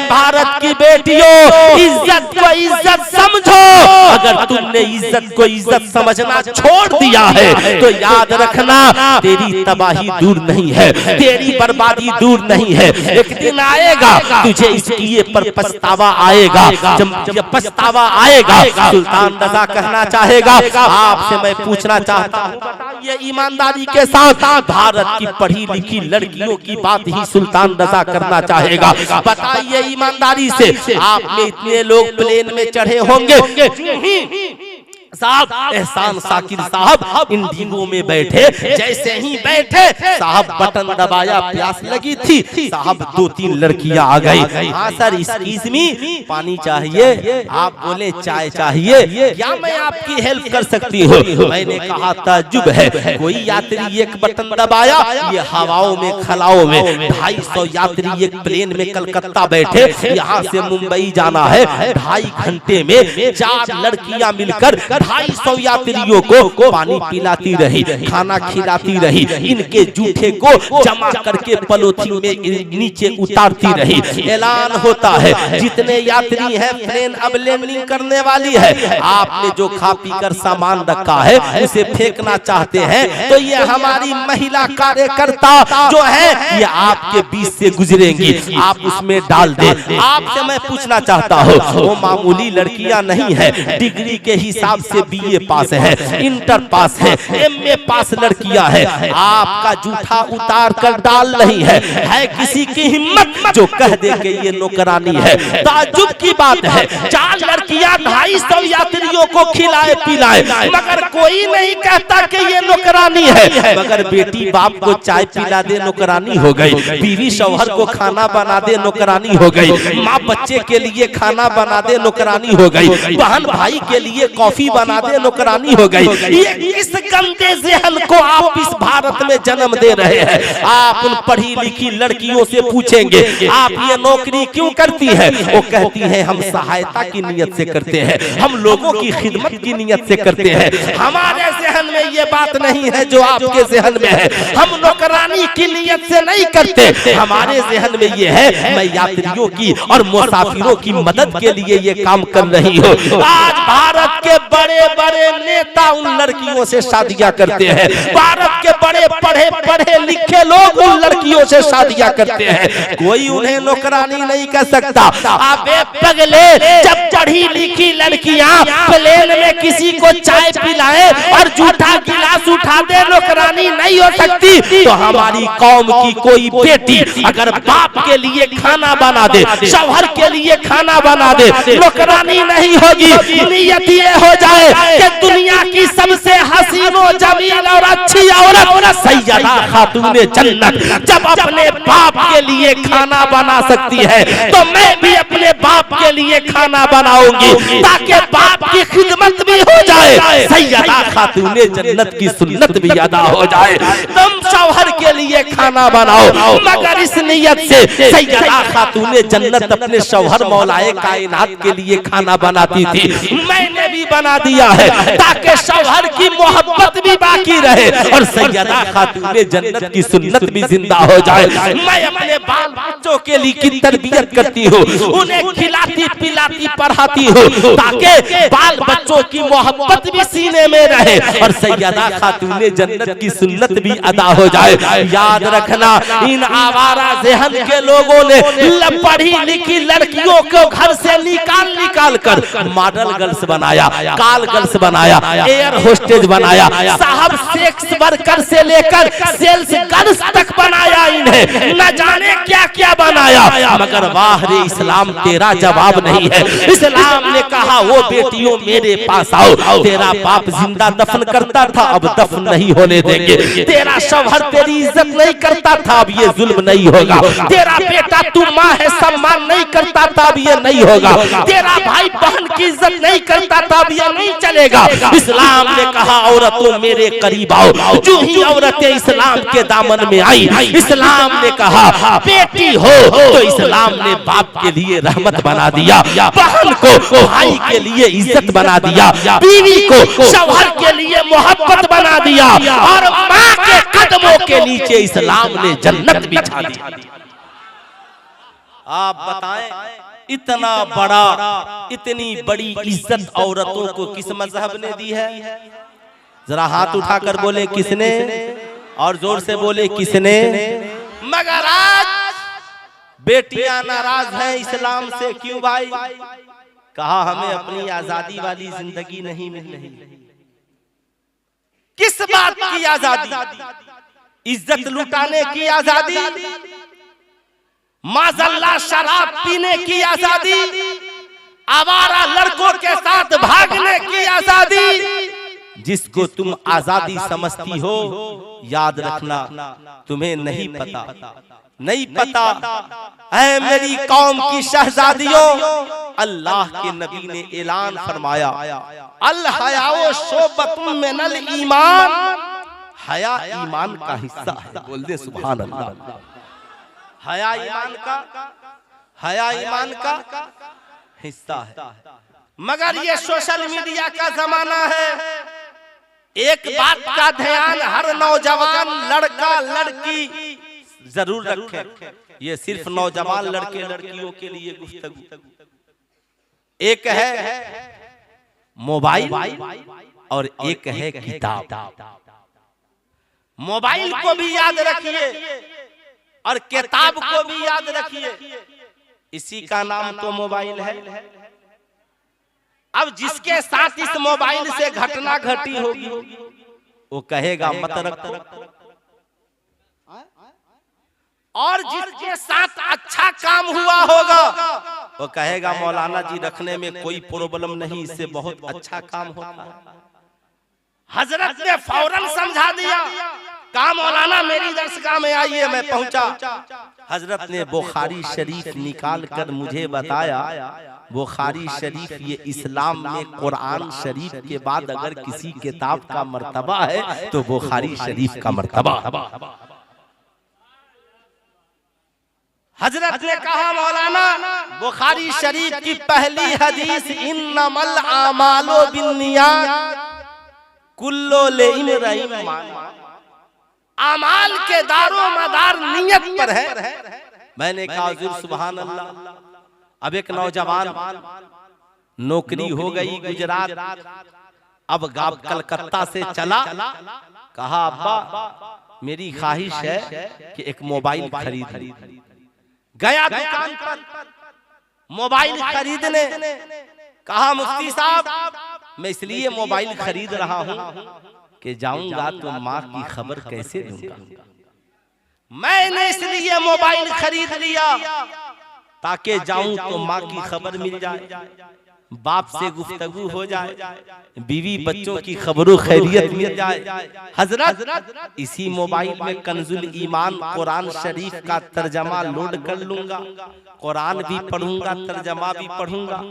भारत की बेटियों, इज्जत को इज्जत समझो। अगर तुमने इज्जत को इज्जत समझना छोड़ दिया है तो याद रखना तेरी तबाही दूर नहीं है, तेरी बर्बादी दूर नहीं है। एक दिन आएगा तुझे इस किए पर पछतावा आएगा। जब पछतावा आएगा सुल्तान रजा कहना चाहेगा, आपसे मैं पूछना चाहता हूँ, बताइए ईमानदारी के साथ, भारत की पढ़ी लिखी लड़कियों की बात ही सुल्तान रजा करना चाहेगा। बताइए ईमानदारी से, आप में इतने लोग प्लेन में चढ़े होंगे, साहब एहसान शाकिर साहब इन ढींगों में बैठे, जैसे ही बैठे साहब बटन दबाया, प्यास लगी थी साहब 2-3 लड़कियां आ गई। हाँ सर एक्सक्यूज मी, पानी चाहिए? आप बोले चाय चाहिए, क्या मैं आपकी हेल्प कर सकती हूँ? मैंने कहा ताज्जुब है, कोई यात्री एक बटन दबाया, ये हवाओं में खलाओं में 250 यात्री एक प्लेन में कलकत्ता बैठे, यहाँ से मुंबई जाना है, 2.5 घंटे में 4 लड़कियां मिलकर 250 यात्रियों को पानी पिलाती रही, खाना खिलाती रही, इनके जूठे को जमा करके पॉलिथीन में नीचे उतारती रही। ऐलान होता है जितने यात्री हैं प्लेन अब लैंडिंग करने वाली है, आपने जो खा पी कर सामान रखा है उसे फेंकना चाहते हैं तो ये हमारी महिला कार्यकर्ता जो है ये आपके बीच से गुजरेंगी, आप उसमें डाल दे। आपसे मैं पूछना चाहता हूँ, वो मामूली लड़कियां नहीं है, डिग्री के हिसाब से बीए पास है, इंटर पास है, एमए पास लड़कियां है, आपका जूठा उतार कर डाल रही है किसी की हिम्मत जो कह दे कि ये नौकरानी है? ताज्जुब की बात है, 4 लड़कियां 250 यात्रियों को खिलाए पिलाए, मगर कोई नहीं कहता कि ये नौकरानी है। मगर बेटी बाप को चाय पिला दे नौकरानी हो गई, बीवी शौहर को खाना बना दे नौकरानी हो गई, माँ बच्चे के लिए खाना बना दे नौकरानी हो गई, बहन भाई के लिए कॉफी बना दे नौकरानी हो गई। ये इस गंदे ज़हन को आप इस भारत में जन्म दे रहे हैं। आप उन पढ़ी लिखी लड़कियों से पूछेंगे आप ये नौकरी क्यों करती है, वो कहती है हम सहायता की नियत से करते हैं, हम लोगों की खिदमत की नियत से करते हैं। हमारे ज़हन में ये बात नहीं है जो आपके ज़हन में है, हम नौकरानी की नियत से नहीं करते, हमारे ज़हन में ये है मैं यात्रियों की और मुसाफिरों की मदद के लिए ये काम कर रही हूँ। आज भारत के बड़े बड़े नेता उन लड़कियों से शादियां करते हैं, भारत के बड़े पढ़े लिखे लोग उन लड़कियों से शादियां करते हैं, कोई उन्हें नौकरानी नहीं कर सकता। अबे पगले, जब पढ़ी लिखी लड़कियां प्लेन में किसी को चाय पिलाए और जूठा गिलास उठा दे नौकरानी नहीं हो सकती, तो हमारी कौम की कोई बेटी अगर बाप के लिए खाना बना दे, शौहर के लिए खाना बना दे, नौकरानी नहीं होगी। नियत ये हो जाए कि दुनिया की सबसे हसीनो जमील और अच्छी औरत सैयदा खातूने जन्नत जब अपने बाप के लिए खाना बना सकती है तो मैं भी अपने बाप के लिए खाना बनाऊंगी ताकि बाप की खिदमत भी हो जाए, सैयदा खातूने जन्नत की सुन्नत भी अदा हो जाए। तुम शौहर के लिए खाना बनाओ, मगर इस नियत से सैयदा खातूने जन्नत अपने शौहर मौलाए कायनात के लिए खाना बनाती थी, मैंने भी बना दिया है ताकि शौहर की मोहब्बत भी बाकी रहे और सैयदा खातूने जन्नत की सुन्नत भी जिंदा हो जाए। मैं अपने बाल बच्चों के लिए की तरबियत करती हूँ, उन्हें खिलाती पिलाती पढ़ाती हूँ ताकि बाल बच्चों की मोहब्बत भी सीने में रहे और सैयदा खातूने जन्नत की सुन्नत भी अदा हो जाए। याद रखना, इन आवारा ज़हन के लोगों ने पढ़ी लिखी लड़कियों को घर से निकाल कर मॉडल गर्ल्स बनाया, काल गर्ल्स बनाया, एयर होस्टेज बनाया, साहब सेक्स वर्कर से लेकर सेल्स गर्ल्स तक बनाया आईन है, न जाने क्या क्या बनाया, मगर वाह रे इस्लाम तेरा जवाब नहीं है। इस्लाम ने कहा वो बेटियों मेरे पास आओ, तेरा बाप जिंदा दफन करता था, अब दफन नहीं होने देंगे। तेरा शौहर तेरी इज्जत नहीं करता था, अब ये जुल्म नहीं होगा। तेरा बेटा तू माँ है सम्मान नहीं करता था, अब ये नहीं होगा। तेरा भाई बहन की इज्जत नहीं करता था, अब ये नहीं चलेगा। इस्लाम ने कहा औरतों मेरे करीब आओ। जो ही औरतें इस्लाम के दामन में आई, इस्लाम ने कहा बेटी हो तो इस्लाम ने बाप के लिए रहमत बना दिया, बहन को भाई के लिए इज्जत बना दिया, बीवी को शौहर के लिए मोहब्बत बना दिया, और माँ के कदमों के नीचे इस्लाम ने जन्नत बिछा दी। आप बताएं इतना बड़ा, इतनी बड़ी इज्जत औरतों को किस मजहब ने दी है? जरा हाथ उठाकर बोले किसने, और जोर से बोले किसने। मगर आज बेटियां नाराज हैं इस्लाम से, क्यों भाई? कहा हमें अपनी आजादी वाली जिंदगी नहीं मिल रही। किस बात की आजादी? इज्जत लुटाने की आजादी, माज़अल्लाह शराब पीने की आजादी, आवारा लड़कों के साथ भागने की आजादी। जिसको तुम आजादी समझती हो, याद रखना तुम्हें नहीं पता, नहीं पता। ऐ मेरी कौम की शहजादियों, अल्लाह के नबी ने ऐलान फरमाया अल हयाओ शोबतुम मिनल ईमान, हया ईमान का हिस्सा है। बोल दे सुभान अल्लाह। हया ईमान का, हया ईमान का हिस्सा है। मगर ये सोशल मीडिया का जमाना है। एक बात का ध्यान हर नौजवान लड़का लड़की जरूर रखे, ये सिर्फ नौजवान लड़के लड़कियों के लिए गुफ्तगू। एक है मोबाइल और एक है किताब। मोबाइल को भी याद रखिए और किताब को भी याद रखिए, इसी का नाम तो मोबाइल है। अब जिसके साथ इस मोबाइल से घटना घटी होगी वो कहेगा मत रखो, और जिसके साथ अच्छा काम हुआ होगा वो कहेगा मौलाना जी रखने में कोई प्रॉब्लम नहीं, इससे बहुत अच्छा काम होता है। हजरत ने फौरन समझा दिया, कहा मौलाना मेरी दरसगाह में आइए। मैं पहुंचा, हजरत ने बुखारी शरीफ निकाल कर मुझे बताया, बुखारी शरीफ ये इस्लाम में कुरान शरीफ के बाद अगर किसी किताब का मर्तबा है तो बुखारी शरीफ का मर्तबा। हजरत ने कहा मौलाना बुखारी शरीफ की पहली हदीस इन्नमल आमालो बिन्नियात कुल्लो लिम्रिइन मा, अमाल के दारो मदार नियत पर है। मैंने कहा हुजूर सुभान अल्लाह। अब एक नौजवान नौकरी हो गई गुजरात, अब कलकत्ता से चला, कहा अब्बा मेरी ख्वाहिश है कि एक मोबाइल खरीद। गया दुकान पर मोबाइल खरीदने, कहा मुफ्ती साहब मैं इसलिए मोबाइल खरीद रहा हूं कि जाऊंगा तो माँ की खबर कैसे दूंगा। मैंने इसलिए मोबाइल खरीद लिया ताकि जाऊं तो माँ की खबर मिल जाए, बाप से गुफ्तगू हो जाए, बीवी बच्चों की खबरों खैरियत मिल जाए। हजरत इसी मोबाइल में कंजुल ईमान कुरान शरीफ का तर्जमा लोड कर लूंगा, कुरान भी पढ़ूंगा, तर्जमा भी पढ़ूंगा,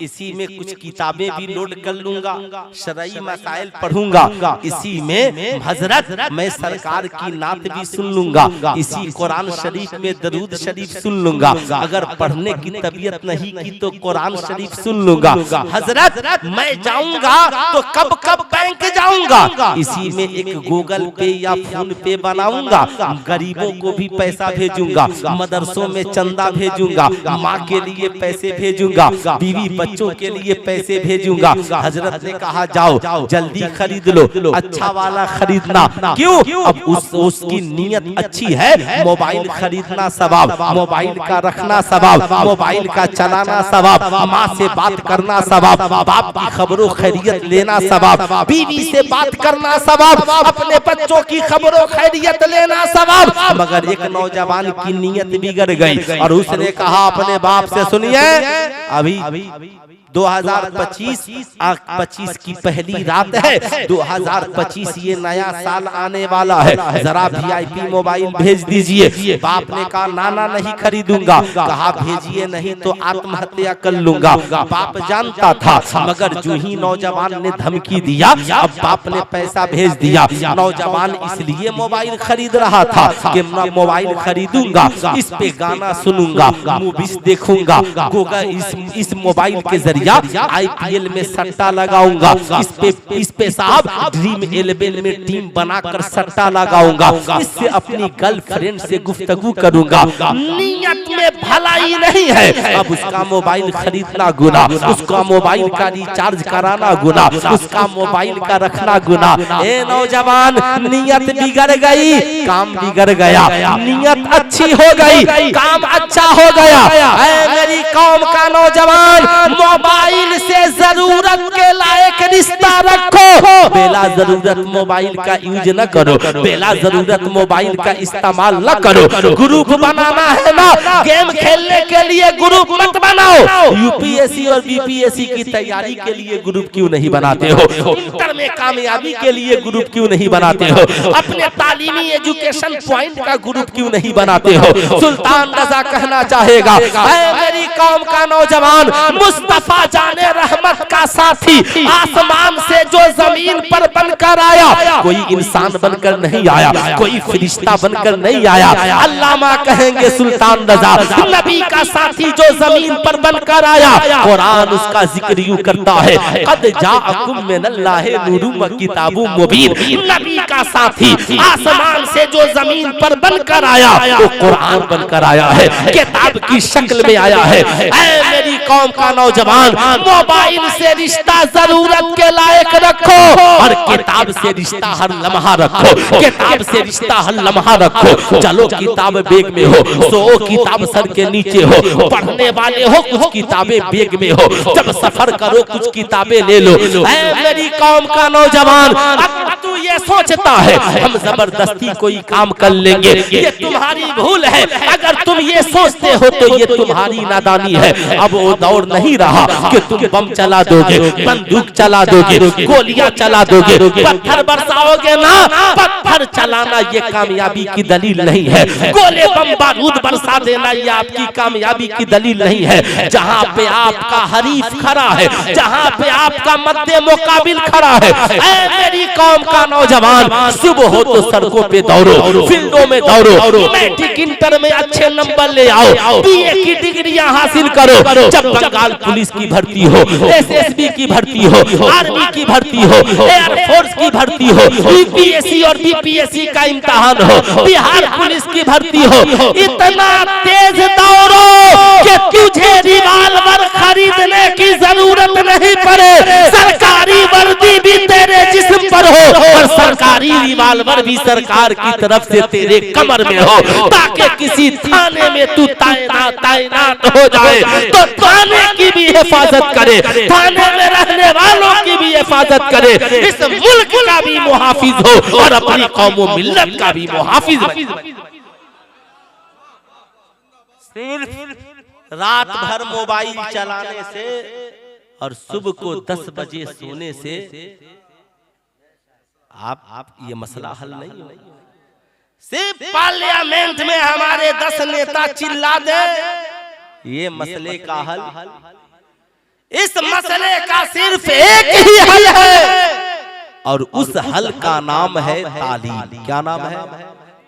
इसी में कुछ किताबें भी लोड कर लूंगा, शरई मसाइल पढ़ूंगा, इसी में हजरत मैं सरकार की नात भी सुन लूंगा, इसी कुरान शरीफ में दरूद शरीफ सुन लूंगा, अगर पढ़ने की तबीयत नहीं की तो कुरान शरीफ सुन लूंगा। हजरत मैं जाऊंगा तो कब कब बैंक जाऊंगा, इसी में एक गूगल पे या फोन पे बनाऊंगा, गरीबों को भी पैसा भेजूंगा, मदरसों में चंदा भेजूंगा, माँ के लिए पैसे भेजूंगा, बीवी बच्चों के लिए पैसे भेजूंगा। हजरत ने कहा जाओ जल्दी खरीद लो, अच्छा वाला खरीदना। क्यों? अब उसकी नीयत अच्छी है, मोबाइल खरीदना सवाब, मोबाइल का रखना सवाब, मोबाइल का चलाना सवाब, माँ से बात करना सवाब, बाप की खबरों खैरियत लेना सवाब, बीवी से बात करना सवाब, अपने बच्चों की खबरों खैरियत लेना सवाब। मगर एक नौजवान की नीयत बिगड़ गई और उसने कहा अपने बाप से, सुनिए अभी 2025 की पहली रात है, 2025 ये नया साल आने वाला है, जरा VIP मोबाइल भेज दीजिए। बाप ने कहा नाना नहीं खरीदूंगा, कहा भेजिए नहीं तो आत्महत्या कर लूंगा। बाप जानता था, मगर जो ही नौजवान ने धमकी दिया, अब बाप ने पैसा भेज दिया। नौजवान इसलिए मोबाइल खरीद रहा था कि मोबाइल खरीदूंगा, इस पे गाना सुनूंगा, मूवीज देखूंगा, इस मोबाइल के जरिए IPL में सट्टा लगाऊंगा, इस पे साहब ड्रीम 11 में टीम बनाकर सट्टा लगाऊंगा, इससे अपनी गर्लफ्रेंड से गुफ्तगू करूंगा। नियत में भलाई नहीं है, अब उसका मोबाइल खरीदना गुनाह, उसका मोबाइल का रिचार्ज कराना गुनाह, उसका मोबाइल का रखना गुनाह। ए नौजवान, नियत बिगड़ गई, काम बिगड़ गया। नियत अच्छी हो गई, काम अच्छा हो गया। ऐ मेरी कौम का नौजवान, मोबाइल से जरूरत के लायक रिश्ता रखो, बेला जरूरत मोबाइल का यूज न करो, बेला जरूरत मोबाइल का इस्तेमाल न करो। ग्रुप बनाना है ना, गेम खेलने के लिए ग्रुप मत बनाओ। UPSC और BPSC की तैयारी के लिए ग्रुप क्यों नहीं बनाते हो? इंटर में कामयाबी के लिए ग्रुप क्यों नहीं बनाते हो? अपने तालीमी एजुकेशन पॉइंट का ग्रुप क्यों नहीं बनाते हो? सुल्तान रजा कहना चाहेगा, ऐ मेरी कौम का नौजवान, मुस्तफा जाने रहमत का साथी आसमान से जो जमीन पर बनकर आया, कोई इंसान बनकर नहीं आया, कोई फरिश्ता बनकर नहीं आया। अल्लामा कहेंगे सुल्तान रजा, नबी का साथी जो जमीन पर बनकर आया, कुरान उसका जिक्र यूं करता है, कद जाअकुम मिनल्लाहि नूरुम व किताबुम मुबीन। नबी का साथी आसमान से जो जमीन पर बनकर आया, वो कुरान बनकर आया है, किताब की शक्ल में आया है। ऐ मेरी कौम का नौजवान, मोबाइल से रिश्ता जरूरत के लायक रखो और किताब से रिश्ता हर लम्हा रखो, किताब से रिश्ता हर लम्हा रखो। चलो किताब बैग में हो, सो किताब सर के नीचे हो, पढ़ने वाले हो कुछ किताबें बैग में हो, जब सफर करो कुछ किताबें ले लो। ऐ मेरी कौम का नौजवान, अब तू ये सोचता है हम जबरदस्ती कोई काम कर लेंगे, ये तुम्हारी भूल है। अगर तुम ये सोचते हो तो ये तुम्हारी नादानी है। अब वो दौर नहीं रहा कि तुम बम चला दोगे, बंदूक चला दोगे, गोलियां चला दोगे, पत्थर बरसाओगे ना। पत्थर चलाना ये कामयाबी की दलील नहीं है, गोले बम बारूद बरसा देना ये आपकी कामयाबी की दलील नहीं है। जहां पे आपका हरीफ खड़ा है, जहां पे आपका मद्दे मुकाबिल खड़ा है, ऐ मेरी कौम का नौजवान, सुबह हो तो सड़कों पे दौड़ो, फील्डों में दौड़ो, मैट्रिक इंटर में अच्छे नंबर ले आओ, BA की डिग्रियां हासिल करो। जब बंगाल पुलिस की भर्ती हो, SSB की भर्ती हो, आर्मी की भर्ती हो, एयरफोर्स की भर्ती हो, UPSC और BPSC का इम्तिहान हो, बिहार पुलिस की भर्ती हो, इतना तेज दौड़ो कि तुझे रिवाल्वर खरीदने की जरूरत नहीं पड़े। सरकारी वर्दी भी तेरे जिस्म पर हो और सरकारी रिवाल्वर भी सरकार की तरफ से तेरे कमर में हो, ताकि किसी थाने में तू तैनात हो जाए तो थाने की भी हिफाजत करे, थाने में रहने वालों की भी हिफाजत करे, इस मुल्क का भी मुहाफिज हो और अपनी कौम व मिल्लत का भी मुहाफिज बने। सिर्फ रात भर मोबाइल चलाने से और सुबह को 10 बजे सोने से आप ये मसला हल नहीं हो। सिर्फ पार्लियामेंट में हमारे 10 नेता चिल्ला दे, ये मसले का हल, इस मसले का सिर्फ एक ही हल है और उस हल का नाम है तालीम। क्या नाम है?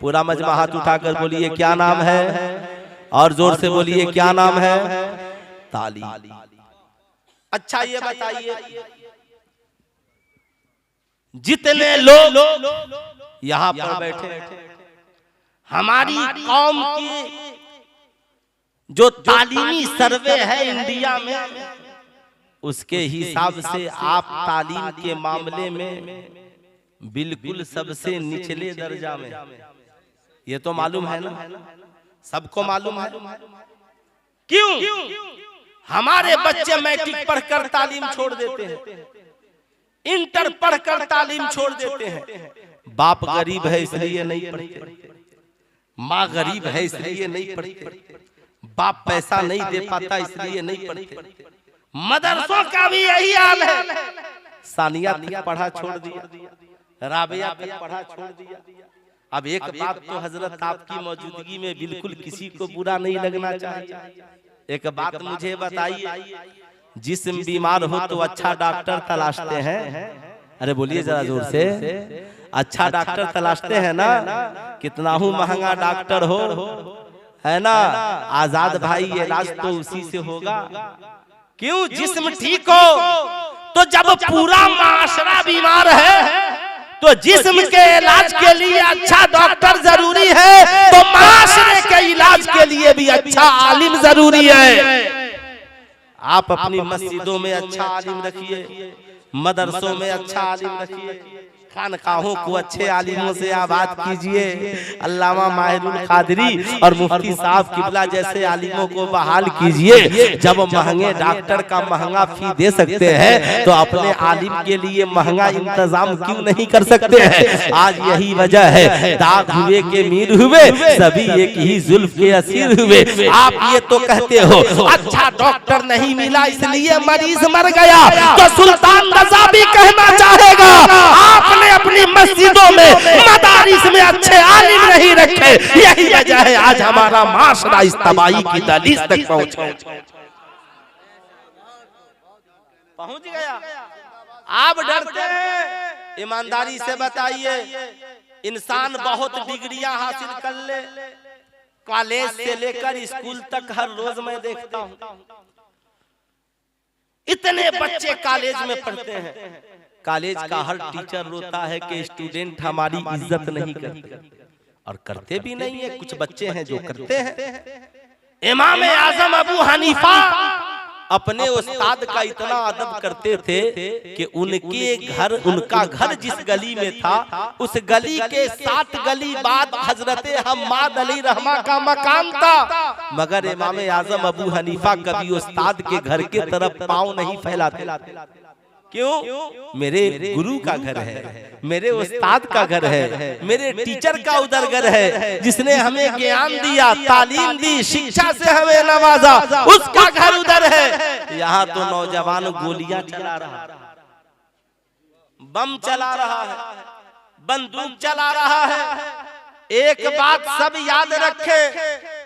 पूरा मजमा हाथ उठाकर बोलिए क्या नाम है, और जोर से बोलिए क्या नाम है? तालीम। अच्छा ये बताइए, जितने लोग यहाँ पर बैठे हमारी कौम की जो तालीमी सर्वे है इंडिया में, उसके हिसाब से आप तालीम के मामले में बिल्कुल सबसे निचले दर्जा में। ये तो मालूम है ना, सबको मालूम है। क्यों? हमारे बच्चे मैट्रिक पढ़कर तालीम छोड़ देते हैं, इंटर पढ़कर तालीम छोड़ देते हैं। बाप गरीब है इसलिए नहीं पढ़ते, माँ गरीब है इसलिए नहीं पढ़ते, बाप पैसा नहीं दे पाता इसलिए नहीं पढ़ते। मदरसों का भी यही हाल है। सानिया तक पढ़ा छोड़ दिया, राबिया तक पढ़ा छोड़ दिया। अब एक बात तो हजरत आपकी मौजूदगी में बिल्कुल किसी को बुरा नहीं लगना चाहिए। एक बात मुझे बताइए, जिस्म बीमार हो तो अच्छा डॉक्टर तलाशते हैं। अरे बोलिए जरा जोर से, अच्छा डॉक्टर तलाशते हैं ना। कितना ही महंगा डॉक्टर हो, है ना, आजाद भाई इलाज तो उसी से होगा। क्यों? जिस्म ठीक हो तो जब पूरा माशरा बीमार है तो जिस्म के इलाज के लिए अच्छा डॉक्टर जरूरी है, तो माशरे के इलाज के लिए भी अच्छा आलिम जरूरी है। आप अपनी मस्जिदों में अच्छा आलिम रखिए, मदरसों में अच्छा आलिम रखिए, खानकाहों को अच्छे आलिमों से आबाद कीजिए। अल्लामा माहिरुल कादरी और मुफ्ती साहब किबला जैसे आलिमों को बहाल कीजिए। जब महंगे डॉक्टर का महंगा फी दे सकते हैं तो अपने आलिम के लिए महंगा इंतजाम क्यों नहीं कर सकते हैं? आज यही वजह है, दाग हुए के मीर हुए, सभी एक ही जुल्फ के असीर हुए। आप ये तो कहते हो अच्छा डॉक्टर नहीं मिला इसलिए मरीज मर गया, तो सुल्तान रज़ा भी कहना चाहेगा आपने अपनी मस्जिदों में, मदारिस में अच्छे आलिम नहीं रखे। यही वजह है आज हमारा माशरा इस तबाही की दहलीज तक पहुंच गया। आप डरते हैं? ईमानदारी से बताइए, इंसान बहुत डिग्रियां हासिल कर ले, कॉलेज से लेकर स्कूल तक हर रोज मैं देखता हूं इतने बच्चे कॉलेज में पढ़ते हैं। कॉलेज का हर टीचर रोता है कि स्टूडेंट हमारी इज्जत नहीं करते, और करते भी नहीं है। कुछ बच्चे हैं जो करते हैं। इमाम आजम अबू हनीफा अपने उस्ताद का इतना अदब करते थे कि उनका घर जिस गली में था, उस गली के 7 गली बाद हजरत हम्माद अली रहमा का मकान था। मगर इमाम आजम अबू हनीफा कभी उस्ताद के घर के तरफ पांव नहीं फैलाते। क्यों? मेरे गुरु का घर है, मेरे उस्ताद का घर है, मेरे टीचर का उधर घर है, जिसने हमें ज्ञान दिया, तालीम दी, शिक्षा से हमें नवाजा, उसका घर उधर है। यहाँ तो नौजवान गोलियां चला रहा है, बम चला रहा है, बंदूक चला रहा है। एक बात सब याद रखे,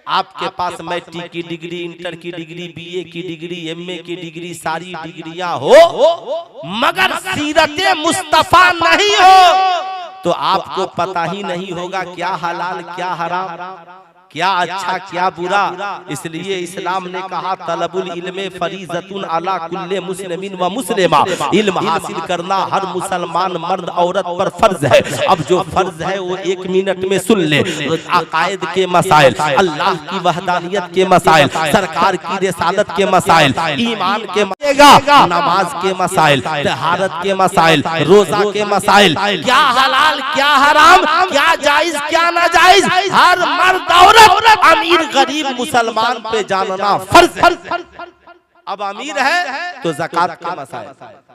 आपके पास मैट्रिक की डिग्री, इंटर की डिग्री, बीए की डिग्री, एमए की डिग्री, सारी डिग्रियां हो, मगर सीरते मुस्तफा नहीं हो तो आपको पता ही नहीं होगा क्या हलाल क्या हराम, क्या अच्छा क्या बुरा। इसलिए इस्लाम ने कहा तलबुल इल्मे फरीज़तुन अला कुल्ले मुस्लिमिन व मुस्लिमा, इल्म हासिल करना हर मुसलमान मर्द औरत पर फर्ज है। अब जो फर्ज है वो 1 मिनट में सुन ले। अकायद के मसाइल, अल्लाह की वहदानियत के मसाइल, सरकार की रिसालत के मसाइल, ईमान के नमाज के मसाइल, तहारत के मसाइल, रोजा के मसाइल, क्या हलाल क्या हराम, क्या जायज क्या नाजायज, हर मर्द औरत, अमीर गरीब मुसलमान पे जानना फर्ज। अब अमीर है तो ज़कात के मसाइल,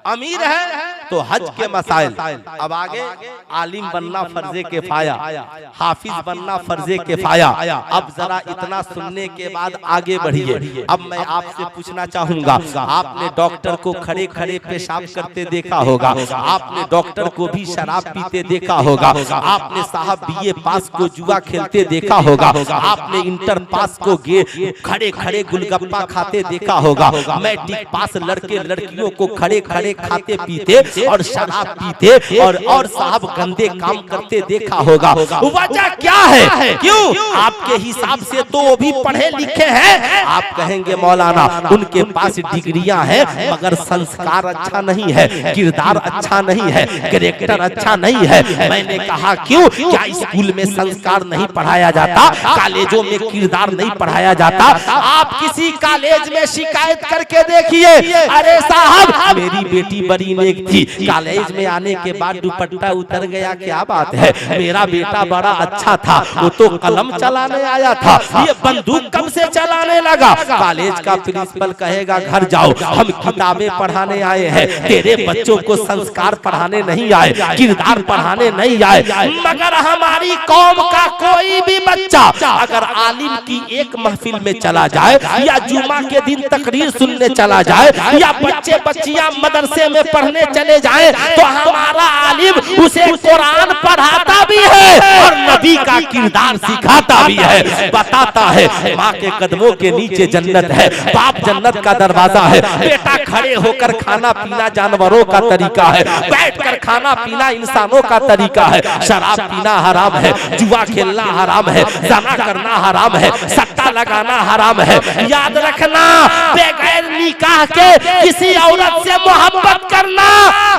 अमीर है तो हज के मसाइल। अब आगे आलिम बनना फर्जे किफाया, हाफिज बनना फर्जे किफाया। अब जरा इतना सुनने के बाद आगे बढ़िए। अब मैं आपसे पूछना चाहूंगा, आपने डॉक्टर को खड़े खड़े पेशाब करते देखा होगा, आपने डॉक्टर को भी शराब पीते देखा होगा, आपने साहब बीए पास को जुआ खेलते देखा होगा, आपने इंटर पास को खड़े खड़े गुलगप्पा खाते देखा होगा, मैट्रिक पास लड़के लड़कियों को खड़े खड़े खाते पीते और शराब पीते और साहब गंदे काम करते देखा होगा। वजह क्या है? क्यों? आपके हिसाब से तो वो भी पढ़े लिखे हैं। आप कहेंगे मौलाना उनके पास डिग्रियां हैं मगर संस्कार अच्छा नहीं है, किरदार अच्छा नहीं है, कैरेक्टर अच्छा नहीं है। मैंने कहा क्यों? क्या स्कूल में संस्कार नहीं पढ़ाया जाता, कॉलेजों में किरदार नहीं पढ़ाया जाता? आप किसी कॉलेज में शिकायत करके देखिए, अरे साहब मेरी बेटी बड़ी नेक थी, कॉलेज में आने के बाद दुपट्टा उतर गया, क्या बात है, मेरा बेटा बड़ा अच्छा था, वो तो कलम चलाने आया था, ये बंदूक कब से चलाने लगा। कॉलेज का प्रिंसिपल कहेगा घर जाओ, हम किताबें पढ़ाने आए हैं, तेरे बच्चों को संस्कार पढ़ाने नहीं आए, किरदार पढ़ाने नहीं आए। मगर हमारी कौम का कोई भी बच्चा अगर आलिम की एक महफिल में चला जाए या जुमा के दिन तकरीर सुनने चला जाए या बच्चे बच्चियां मदरसे में पढ़ने चले जाएं, तो हमारा आलिम उसे कुरान पढ़ाता भी है और नबी का किरदार सिखाता भी है, बताता है माँ के कदमों के नीचे जन्नत है, बाप जन्नत का दरवाजा है, बेटा खड़े होकर खाना पीना जानवरों का तरीका है, बैठकर खाना पीना इंसानों का तरीका है, शराब पीना हराम है, जुआ खेलना हराम है, जना करना हराम है, सट्टा लगाना हराम है। याद रखना, बगैर निकाह के किसी औरत से मोहब्बत करना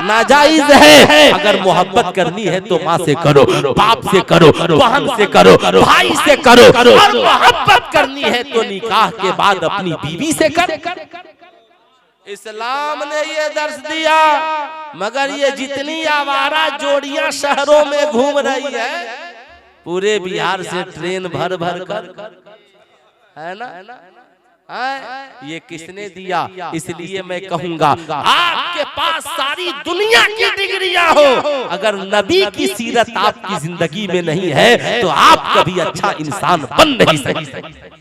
नाजायज है। अगर मोहब्बत करनी है तो माँ से करो, बाप से करो, बहन से करो, भाई से करो, और मोहब्बत करनी है तो निकाह के बाद अपनी बीवी से कर। इस्लाम ने ये दर्श दिया, मगर ये जितनी आवारा जोड़ियां शहरों में घूम रही है, पूरे बिहार से ट्रेन भर भर कर, है ना, ये किसने दिया। इसलिए मैं कहूंगा आपके पास सारी दुनिया की डिग्रियां हो, अगर नबी की सीरत आपकी जिंदगी में नहीं है तो आप कभी अच्छा इंसान बन नहीं सकते।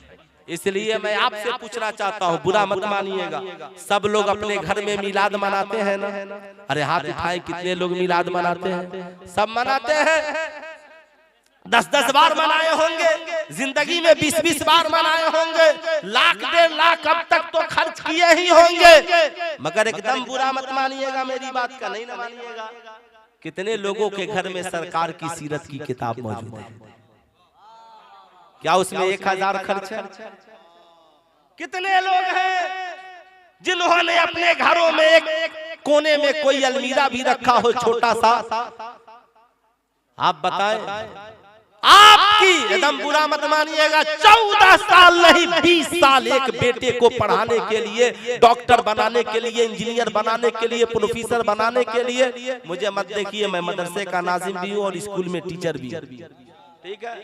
इसलिए मैं आपसे पूछना चाहता हूँ, बुरा मत मानिएगा, सब लोग अपने घर में मिलाद मनाते हैं ना? अरे हाथ उठाए, कितने लोग मिलाद मनाते हैं? सब मनाते हैं, 10-10 बार मनाए होंगे, जिंदगी में 20-20 बार मनाए होंगे, लाख 1.5 लाख अब तक तो खर्च किए ही होंगे। मगर एकदम बुरा मत मानिएगा, मेरी बात का नहीं ना मानिएगा। कितने लोगों के घर में सरकार की सीरत की किताब मौजूद है? क्या उसमें 1000 खर्च है? कितने लोग हैं जिन्होंने अपने घरों में एक कोने में कोई अलमीरा भी रखा हो छोटा सा? आप बताएं। आपकी एकदम बुरा मत मानिएगा, 14 साल नहीं 20 साल एक बेटे को पढ़ाने के लिए, डॉक्टर बनाने के लिए, इंजीनियर बनाने के लिए, प्रोफेसर बनाने के लिए, मुझे मत देखिए, मैं मदरसे का नाजिम भी हूँ और स्कूल में टीचर भी, ठीक है,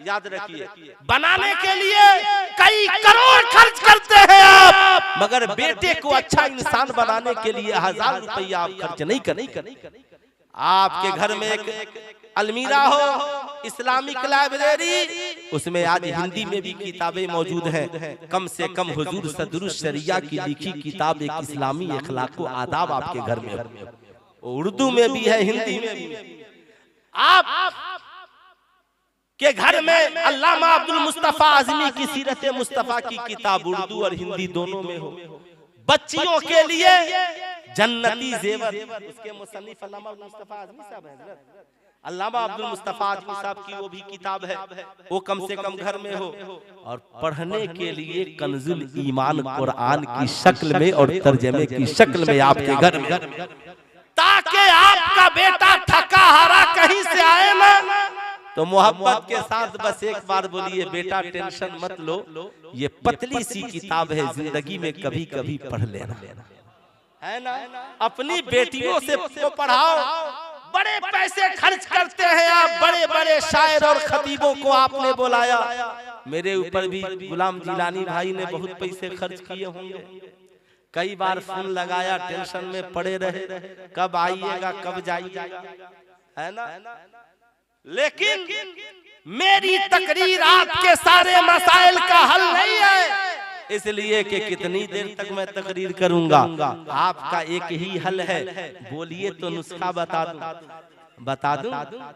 याद रखिए, बनाने के लिए कई करोड़ खर्च करते हैं आप, मगर बेटे को अच्छा इंसान बनाने के लिए 1000 रुपया आप खर्च नहीं करें। आपके घर में एक अलमीरा हो, इस्लामिक लाइब्रेरी, उसमें आज हिंदी में भी किताबें मौजूद हैं, कम से कम हुजूर सदरुस शरिया की लिखी किताब एक इस्लामी अखलाक व आदाब आपके घर में हो, उर्दू में भी है, हिंदी में भी है। आप के घर में अल्लामा अब्दुल मुस्तफा आज़मी की सीरत मुस्तफा की किताब उर्दू और हिंदी दोनों में हो। बच्चियों के लिए जन्नती जेवर, उसके मुसन्निफ अल्लामा अब्दुल मुस्तफा आज़मी साहब हैं, अल्लामा अब्दुल मुस्तफा आज़मी साहब की वो भी किताब है, वो कम से कम घर में हो। और पढ़ने के लिए कंजुल ईमान कुरान की शक्ल में और तर्जमे की शक्ल में आपके घर में, ताकि आपका बेटा थका हारा कहीं से आए ना, तो मोहब्बत के साथ बस एक बार बोलिए, बेटा टेंशन मत लो, ये पतली सी किताब है, जिंदगी में कभी कभी पढ़ लेना, है ना। अपनी बेटियों से पढ़ाओ, बड़े पैसे खर्च करते हैं आप, बड़े बड़े शायर और खतीबों को आपने बुलाया, मेरे ऊपर भी गुलाम जिलानी भाई ने बहुत पैसे खर्च किए होंगे, कई बार फोन लगाया, टेंशन में पड़े रहे, कब आइएगा कब जाइएगा, है ना। लेकिन मेरी तकरीर आपके सारे मसाइल का हल नहीं है, इसलिए कि कितनी देर तक मैं तकरीर करूंगा। आपका एक ही हल है, बोलिए तो नुस्खा बता दूं।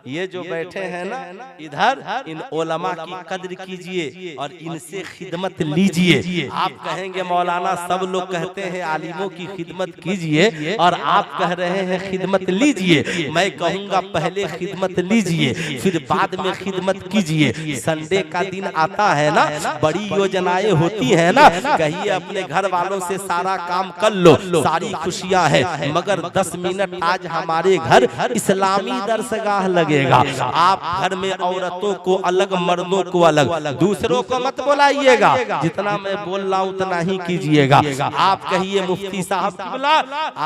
ये जो बैठे हैं ना इधर, इन उलमा की कद्र कीजिए और इनसे खिदमत लीजिए। आप कहेंगे मौलाना सब लोग कहते हैं आलिमों की खिदमत कीजिए और आप कह रहे हैं खिदमत लीजिए। मैं कहूँगा पहले खिदमत लीजिए, फिर बाद में खिदमत कीजिए। संडे का दिन आता है ना, बड़ी योजनाएं होती है ना, कहिए अपने घर वालों से सारा काम कर लो, सारी खुशियाँ है, मगर 10 मिनट आज हमारे घर इस्लामी इस्लामी दरसगाह लगेगा। आप घर में औरतों को अलग, मर्दों को अलग, दूसरों को मत बुलाइएगा, जितना मैं बोल रहा हूं उतना ही कीजिएगा। आप कहिए मुफ्ती साहब बोला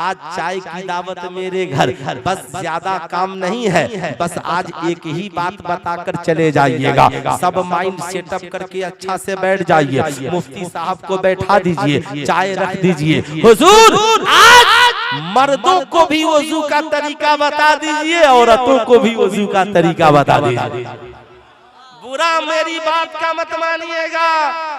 आज चाय की दावत मेरे घर, बस ज्यादा काम नहीं है, बस आज एक ही बात बताकर चले जाइएगा। सब माइंड सेटअप करके अच्छा से बैठ जाइए, मुफ्ती साहब को बैठा दीजिए, चाय रख दीजिए। हुजूर आज मर्दों को भी वजू का तरीका बता दीजिए, औरतों को भी वजू का तरीका बता दीजिए। बुरा मेरी बात का मत मानिएगा,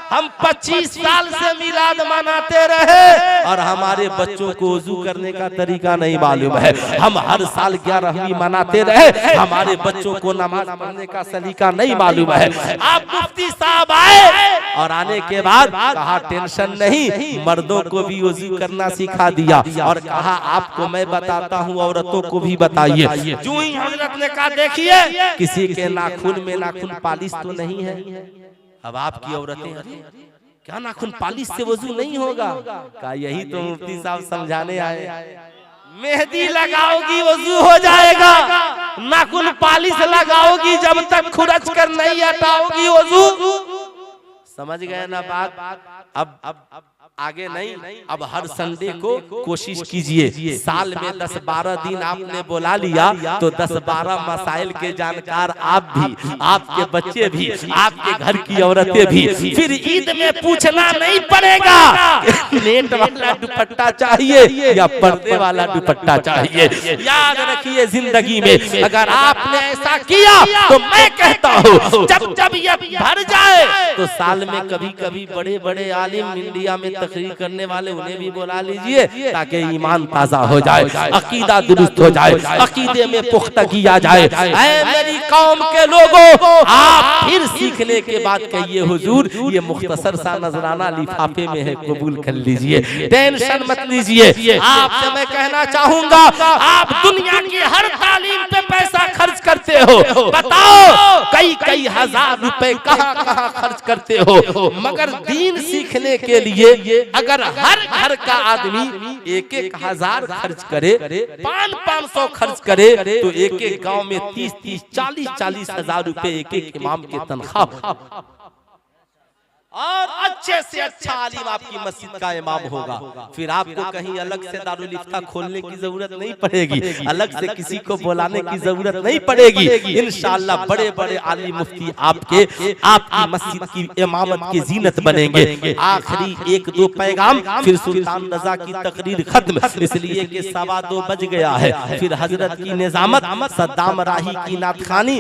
हम 25 साल से मिलाद मनाते रहे और हमारे बच्चों को वजू करने का तरीका नहीं मालूम है। हम हर साल 11वीं मनाते रहे, हमारे बच्चों को नमाज पढ़ने का सलीका नहीं मालूम है। आप मुफ्ती साहब आए और आने के बाद कहा टेंशन नहीं, मर्दों को भी वजू करना सिखा दिया और कहा आपको मैं बताता हूँ, औरतों को भी बताइए। जो ही हजरत ने कहा देखिए किसी के नाखून में नाखून पालिश तो नहीं है। अब आपकी औरतें क्या नाखून पालिश से वजू नहीं होगा? क्या यही तो मुफ्ती साहब समझाने आए? मेहंदी लगाओगी वजू हो जाएगा, नाखून पालिश लगाओगी जब तक खुरच कर नहीं हटाओगी वजू। समझ गए ना बात? अब आगे नहीं, अब हर संडे को कोशिश कीजिए, साल में 10-12 दिन आपने बुला लिया तो 10-12 मसाइल के जानकार आप भी, आपके बच्चे भी, आपके घर की औरतें भी। फिर ईद में पूछना नहीं पड़ेगा नेट वाला दुपट्टा चाहिए या पर्दे वाला दुपट्टा चाहिए। याद रखिए जिंदगी में अगर आपने ऐसा किया तो मैं कहता हूँ जब जब ये भर जाए तो साल में कभी कभी बड़े बड़े आलिम इंडिया में तकरीर करने वाले उन्हें भी बुला लीजिए ताकि ईमान ताजा हो जाए, अकीदा दुरुस्त हो जाए, अकीदे में पुख्तगी आ जाए। ऐ मेरी कौम के लोगों, आप फिर सीखने के बाद कहिए हुजूर ये मुख्तसर सा नजराना लिफाफे में है, कबूल कर लीजिए, टेंशन मत लीजिए। आपसे मैं कहना चाहूंगा आप दुनिया की हर तालीम पे पैसा खर्च करते हो, बताओ कई हजार रुपए कहाँ कहाँ खर्च करते हो, मगर दीन सीखने के लिए अगर हर घर का आदमी 1-1 हजार खर्च करे, 500 खर्च करे तो एक गांव में 30-30, 40-40 हजार रुपए एक इमाम के तनख्वाह और अच्छे से अच्छा आलिम आपकी मस्जिद का इमाम होगा। फिर आपको कहीं अलग से दारुल इफ्ता खोलने की जरूरत नहीं पड़ेगी, अलग से किसी को बुलाने की जरूरत नहीं पड़ेगी। इंशाअल्लाह बड़े बड़े आलिम मुफ्ती आपकी मस्जिद की इमामत की जीनत बनेंगे। आखिरी 1-2 पैगाम, फिर सुल्तान रजा की तकरीर खत्म, इसलिए कि 2:15 बज गया है। फिर हजरत की निजामत, सद्दाम राही की नात खानी।